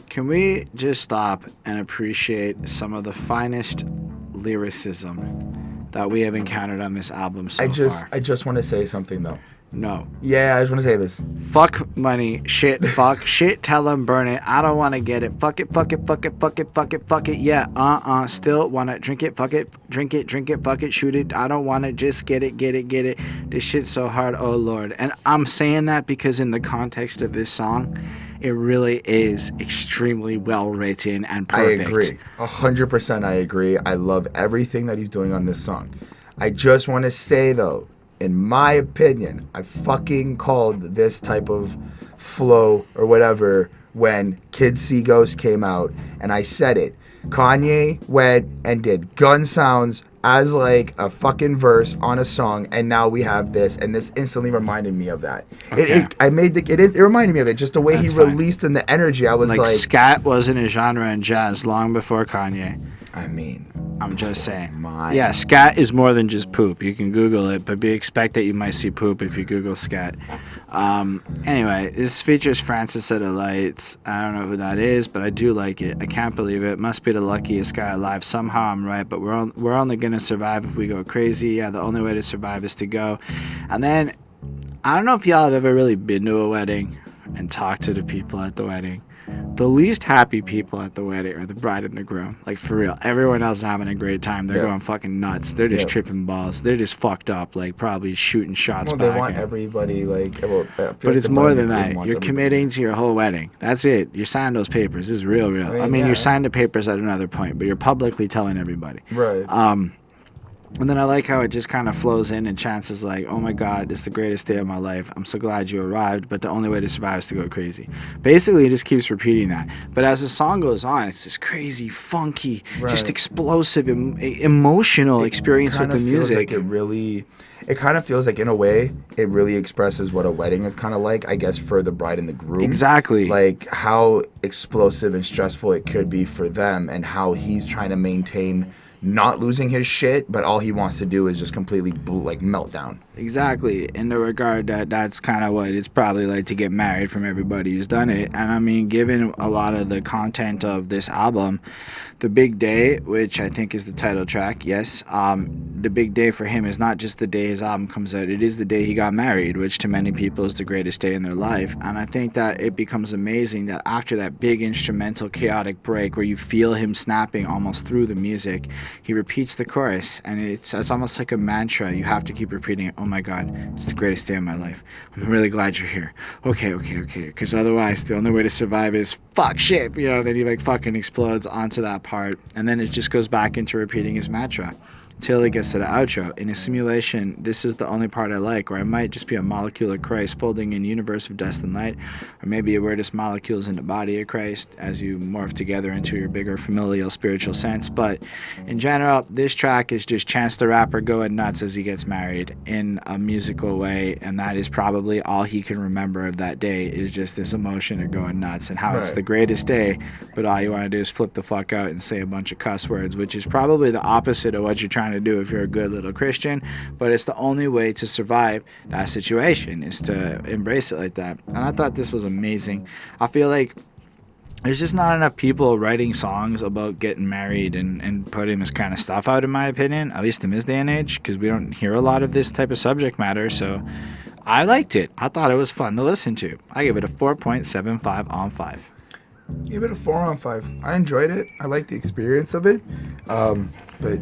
Can we just stop and appreciate some of the finest lyricism that we have encountered on this album so far? I just want to say something though. No. Yeah, I just want to say this. Fuck money, shit, fuck, shit, tell them, burn it. I don't want to get it. Fuck it, fuck it, fuck it, fuck it, fuck it, fuck it. Yeah, still want to drink it, fuck it, drink it, fuck it, shoot it. I don't want to just get it. This shit's so hard, oh Lord. And I'm saying that because in the context of this song, it really is extremely well written and perfect. I agree. 100% I agree. I love everything that he's doing on this song. I just want to say though, in my opinion, I fucking called this type of flow or whatever when Kids See Ghosts came out, and I said it. Kanye went and did gun sounds as like a fucking verse on a song, and now we have this, and this instantly reminded me of that. Okay. It reminded me of it, just the way he released and the energy. I was like scat wasn't a genre in jazz long before Kanye. I mean, I'm just saying. my. Yeah, scat is more than just poop. You can Google it, but expect that you might see poop if you Google scat. Anyway, this features Francis of the Lights. I don't know who that is, but I do like it. I can't believe it. Must be the luckiest guy alive. Somehow I'm right, but we're only gonna survive if we go crazy. Yeah, the only way to survive is to go. And then, I don't know if y'all have ever really been to a wedding and talked to the people at the wedding. The least happy people at the wedding are the bride and the groom. Like, for real. Everyone else is having a great time. They're going fucking nuts. They're just tripping balls. They're just fucked up, like, probably shooting shots back. They want everybody, like... But it's more than that. You're committing to your whole wedding. That's it. You're signing those papers. This is real. I mean, you signed the papers at another point, but you're publicly telling everybody. Right. And then I like how it just kind of flows in, and Chance is like, oh my God, it's the greatest day of my life. I'm so glad you arrived, but the only way to survive is to go crazy. Basically, he just keeps repeating that. But as the song goes on, it's this crazy, funky, just explosive, emotional experience with the music. It kind of feels like, in a way, it really expresses what a wedding is kind of like, I guess, for the bride and the groom. Exactly. Like, how explosive and stressful it could be for them, and how he's trying to maintain not losing his shit, but all he wants to do is just completely melt down. Exactly. In the regard that that's kind of what it's probably like to get married from everybody who's done it. And I mean, given a lot of the content of this album, The Big Day, which I think is the title track, yes, the big day for him is not just the day his album comes out, it is the day he got married, which to many people is the greatest day in their life. And I think that it becomes amazing that after that big instrumental chaotic break where you feel him snapping almost through the music, he repeats the chorus, and it's almost like a mantra. You have to keep repeating it. Oh my God, it's the greatest day of my life. I'm really glad you're here. Okay. Because otherwise, the only way to survive is fuck shit. Then he fucking explodes onto that part, and then it just goes back into repeating his mantra till he gets to the outro. In a simulation, this is the only part I like, or I might just be a molecule of Christ folding in universe of dust and light, or maybe we're just molecules in the body of Christ as you morph together into your bigger familial spiritual sense. But in general, this track is just Chance the Rapper going nuts as he gets married in a musical way, and that is probably all he can remember of that day, is just this emotion of going nuts and how it's the greatest day, but all you want to do is flip the fuck out and say a bunch of cuss words, which is probably the opposite of what you're trying to do if you're a good little Christian, but it's the only way to survive that situation, is to embrace it like that. And I thought this was amazing. I feel like there's just not enough people writing songs about getting married and putting this kind of stuff out, in my opinion, at least in this day and age, because we don't hear a lot of this type of subject matter. So I liked it. I thought it was fun to listen to. I give it a 4.75 on 5. Give it a 4 on 5. I enjoyed it. I liked the experience of it. But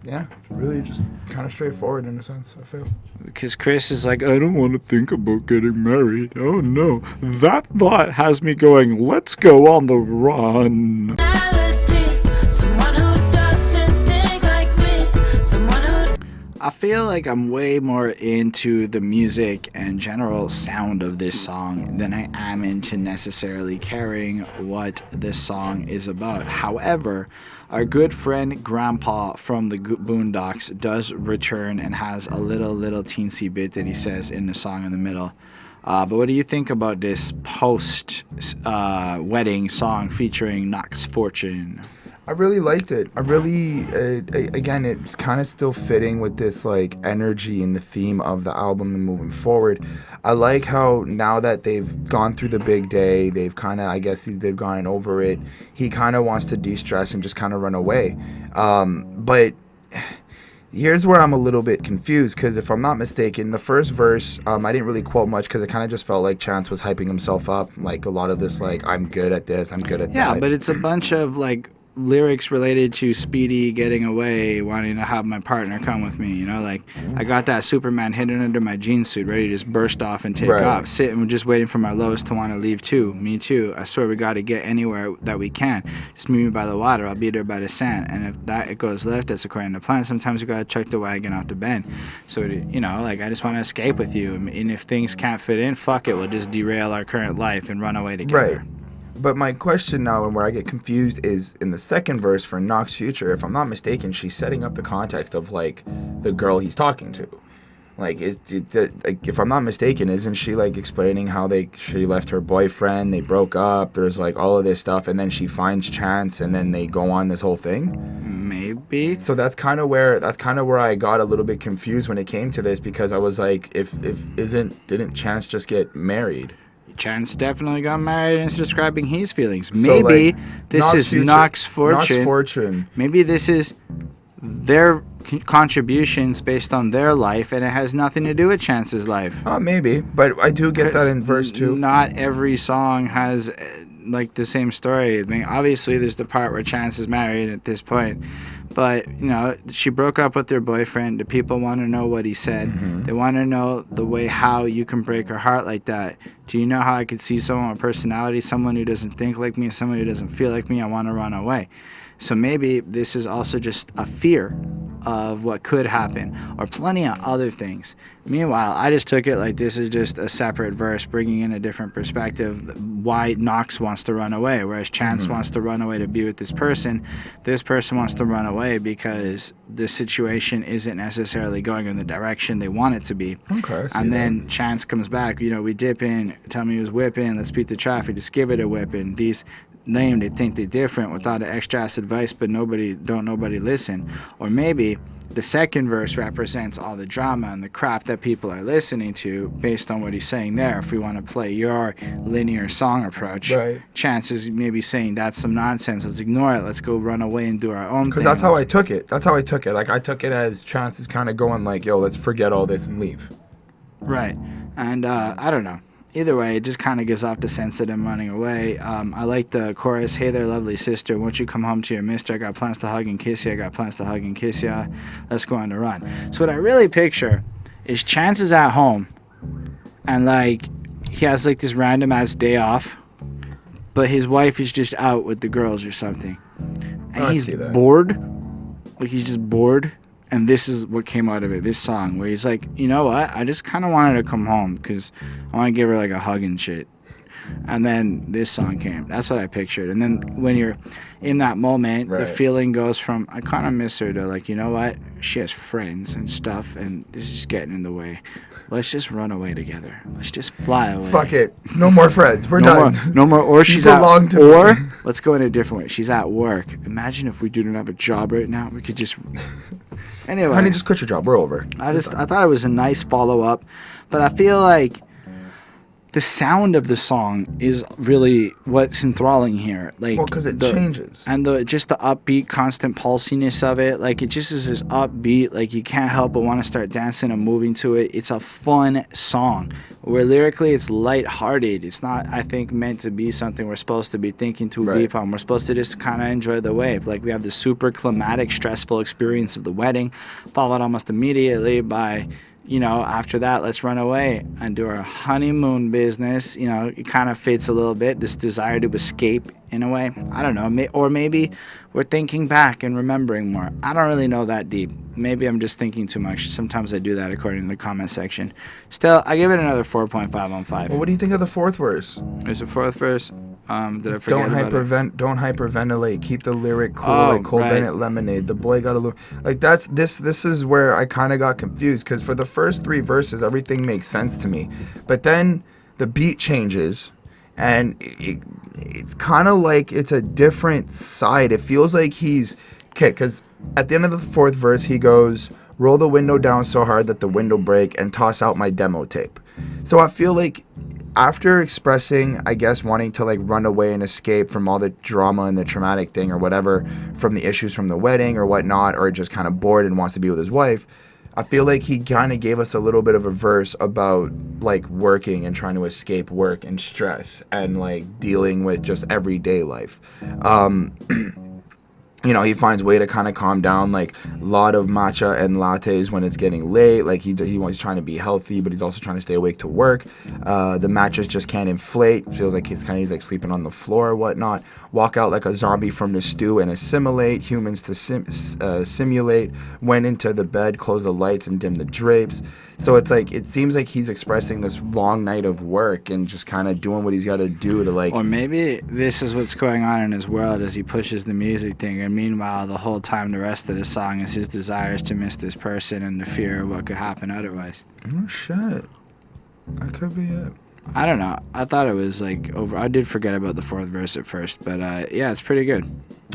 yeah, really just kind of straightforward in a sense, I feel. Because Chris is like, I don't want to think about getting married. Oh no. That thought has me going, let's go on the run. I feel like I'm way more into the music and general sound of this song than I am into necessarily caring what this song is about. However, our good friend Grandpa from the Boondocks does return and has a little teensy bit that he says in the song in the middle. But what do you think about this post-wedding song featuring Knox Fortune? I really liked it. I really, again, it's kind of still fitting with this energy and the theme of the album and moving forward. I like how now that they've gone through the big day, they've kind of, they've gone over it. He kind of wants to de-stress and just kind of run away. But here's where I'm a little bit confused, because if I'm not mistaken, the first verse, I didn't really quote much because it kind of just felt like Chance was hyping himself up. Like a lot of this, I'm good at this, I'm good at that. Yeah, but it's a bunch of lyrics related to Speedy getting away, wanting to have my partner come with me, I got that Superman hidden under my jeans suit, ready to just burst off and take off, sitting just waiting for my Lois to want to leave too. Me too. I swear we got to get anywhere that we can. Just meet me by the water, I'll be there by the sand, and if that it goes left, that's according to plan. Sometimes we gotta chuck the wagon out the bend. So I just want to escape with you, and if things can't fit in, fuck it, we'll just derail our current life and run away together. Right. But my question now, and where I get confused, is in the second verse for Knox Future, if I'm not mistaken, she's setting up the context of the girl he's talking to. Like, like, if I'm not mistaken, isn't she like explaining how she left her boyfriend, they broke up, there's like all of this stuff, and then she finds Chance, and then they go on this whole thing? Maybe. So that's kind of where I got a little bit confused when it came to this, because I was like, didn't Chance just get married? Chance definitely got married and is describing his feelings. So, Maybe like, this is Knox Fortune. Knox Fortune. Maybe this is their contributions based on their life, and it has nothing to do with Chance's life. Maybe, but I do get that in verse 2. Not every song has like the same story. I mean, obviously there's the part where Chance is married at this point, but you know, she broke up with her boyfriend. The people want to know what he said. They want to know the way how you can break her heart like that. Do you know how I could see someone with personality, someone who doesn't think like me, someone who doesn't feel like me? I want to run away. So maybe this is also just a fear of what could happen, or plenty of other things. Meanwhile, I just took it like this is just a separate verse bringing in a different perspective why Knox wants to run away, whereas Chance wants to run away to be with this person. This person wants to run away because the situation isn't necessarily going in the direction they want it to be. Okay, I see and that. then Chance comes back, you know, we dip in, tell me who's whipping, let's beat the traffic, just give it a whipping. These lame, they think they're different without an extra ass advice, but nobody listen. Or maybe the second verse represents all the drama and the crap that people are listening to based on what he's saying there. If we want to play your linear song approach, right. Chance is maybe saying that's some nonsense, let's ignore it, let's go run away and do our own thing. Because that's how I took it. Like, I took it as Chance is kind of going like, yo, let's forget all this and leave. Right. And I don't know. Either way, it just kind of gives off the sense that I'm running away. I like the chorus, hey there, lovely sister, won't you come home to your mister? I got plans to hug and kiss you. I got plans to hug and kiss you. Let's go on the run. So what I really picture is Chance is at home, and, like, he has, like, this random-ass day off, but his wife is just out with the girls or something. And he's bored. Like, he's just bored. And this is what came out of it, this song, where he's like, you know what? I just kind of wanted to come home because I want to give her, like, a hug and shit. And then this song came. That's what I pictured. And then when you're in that moment, the feeling goes from, I kind of miss her, to, like, you know what? She has friends and stuff, and this is just getting in the way. Let's just run away together. Let's just fly away. Fuck it. No more friends. We're done. No more. Or she's out. Or let's go in a different way. She's at work. Imagine if we didn't have a job right now. We could just... Anyway, honey, just quit your job. We're over. I thought it was a nice follow-up, but I feel like the sound of the song is really what's enthralling here. Like, well, because it changes. And just the upbeat, constant pulsiness of it. Like, it just is this upbeat, like, you can't help but want to start dancing and moving to it. It's a fun song where lyrically it's lighthearted. It's not, I think, meant to be something we're supposed to be thinking too deep on. We're supposed to just kind of enjoy the wave. Like, we have the super climatic, stressful experience of the wedding, followed almost immediately by... You know, after that, let's run away and do our honeymoon business. You know, it kind of fits a little bit, this desire to escape in a way. I don't know. Or maybe we're thinking back and remembering more. I don't really know that deep. Maybe I'm just thinking too much. Sometimes I do that according to the comment section. Still, I give it another 4.5 on 5. Well, what do you think of the fourth verse? There's a fourth verse. Did I forget Don't hyperventilate. Keep the lyric cool like cold Bennett lemonade. The boy got a like that's this is where I kind of got confused, because for the first 3 verses everything makes sense to me, but then the beat changes and it's kind of like it's a different side. It feels like he's okay, because at the end of the 4th verse he goes, roll the window down so hard that the window break and toss out my demo tape. So I feel like after expressing, I guess, wanting to, like, run away and escape from all the drama and the traumatic thing or whatever, from the issues from the wedding or whatnot, or just kind of bored and wants to be with his wife, I feel like he kind of gave us a little bit of a verse about, like, working and trying to escape work and stress and, like, dealing with just everyday life. You know, he finds a way to kind of calm down, like, a lot of matcha and lattes when it's getting late. Like, he's trying to be healthy, but he's also trying to stay awake to work. The mattress just can't inflate. Feels like he's like sleeping on the floor or whatnot. Walk out like a zombie from the stew and assimilate. Humans to simulate. Went into the bed, close the lights and dim the drapes. So it's like, it seems like he's expressing this long night of work and just kind of doing what he's got to do to like. Or maybe this is what's going on in his world as he pushes the music thing, and meanwhile the whole time the rest of the song is his desires to miss this person and the fear of what could happen otherwise. Oh shit, that could be it. I don't know. I thought it was like over. I did forget about the fourth verse at first, but yeah, it's pretty good.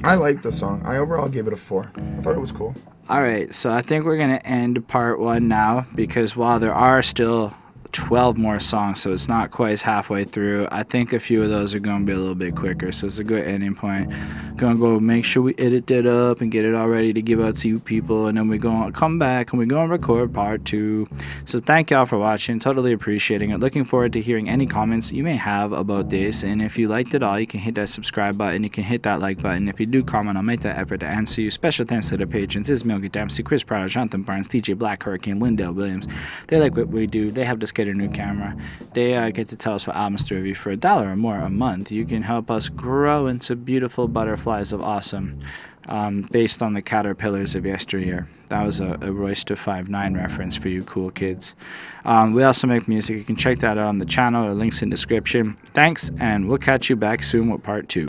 I like the song. I overall gave it a 4. I thought it was cool. All right, so I think we're going to end part 1 now, because while there are still 12 more songs, so it's not quite halfway through, I think a few of those are going to be a little bit quicker, so it's a good ending point. Going to go make sure we edit it up and get it all ready to give out to you people, and then we're going to come back and we're going to record part 2. So thank y'all for watching, totally appreciating it. Looking forward to hearing any comments you may have about this, and if you liked it all, you can hit that subscribe button, you can hit that like button. If you do comment, I'll make that effort to answer you. Special thanks to the patrons: Ismail Dempsey, Chris Pryor, Jonathan Barnes, DJ Black, Hurricane, Lindell Williams. They like what we do. They have to get a new camera. They get to tell us what albums to review. For $1 or more a month, you can help us grow into beautiful butterflies of awesome, based on the caterpillars of yesteryear. That was a Royster 5'9" reference for you cool kids. We also make music. You can check that out on the channel. The link's in the description. Thanks, and we'll catch you back soon with part 2.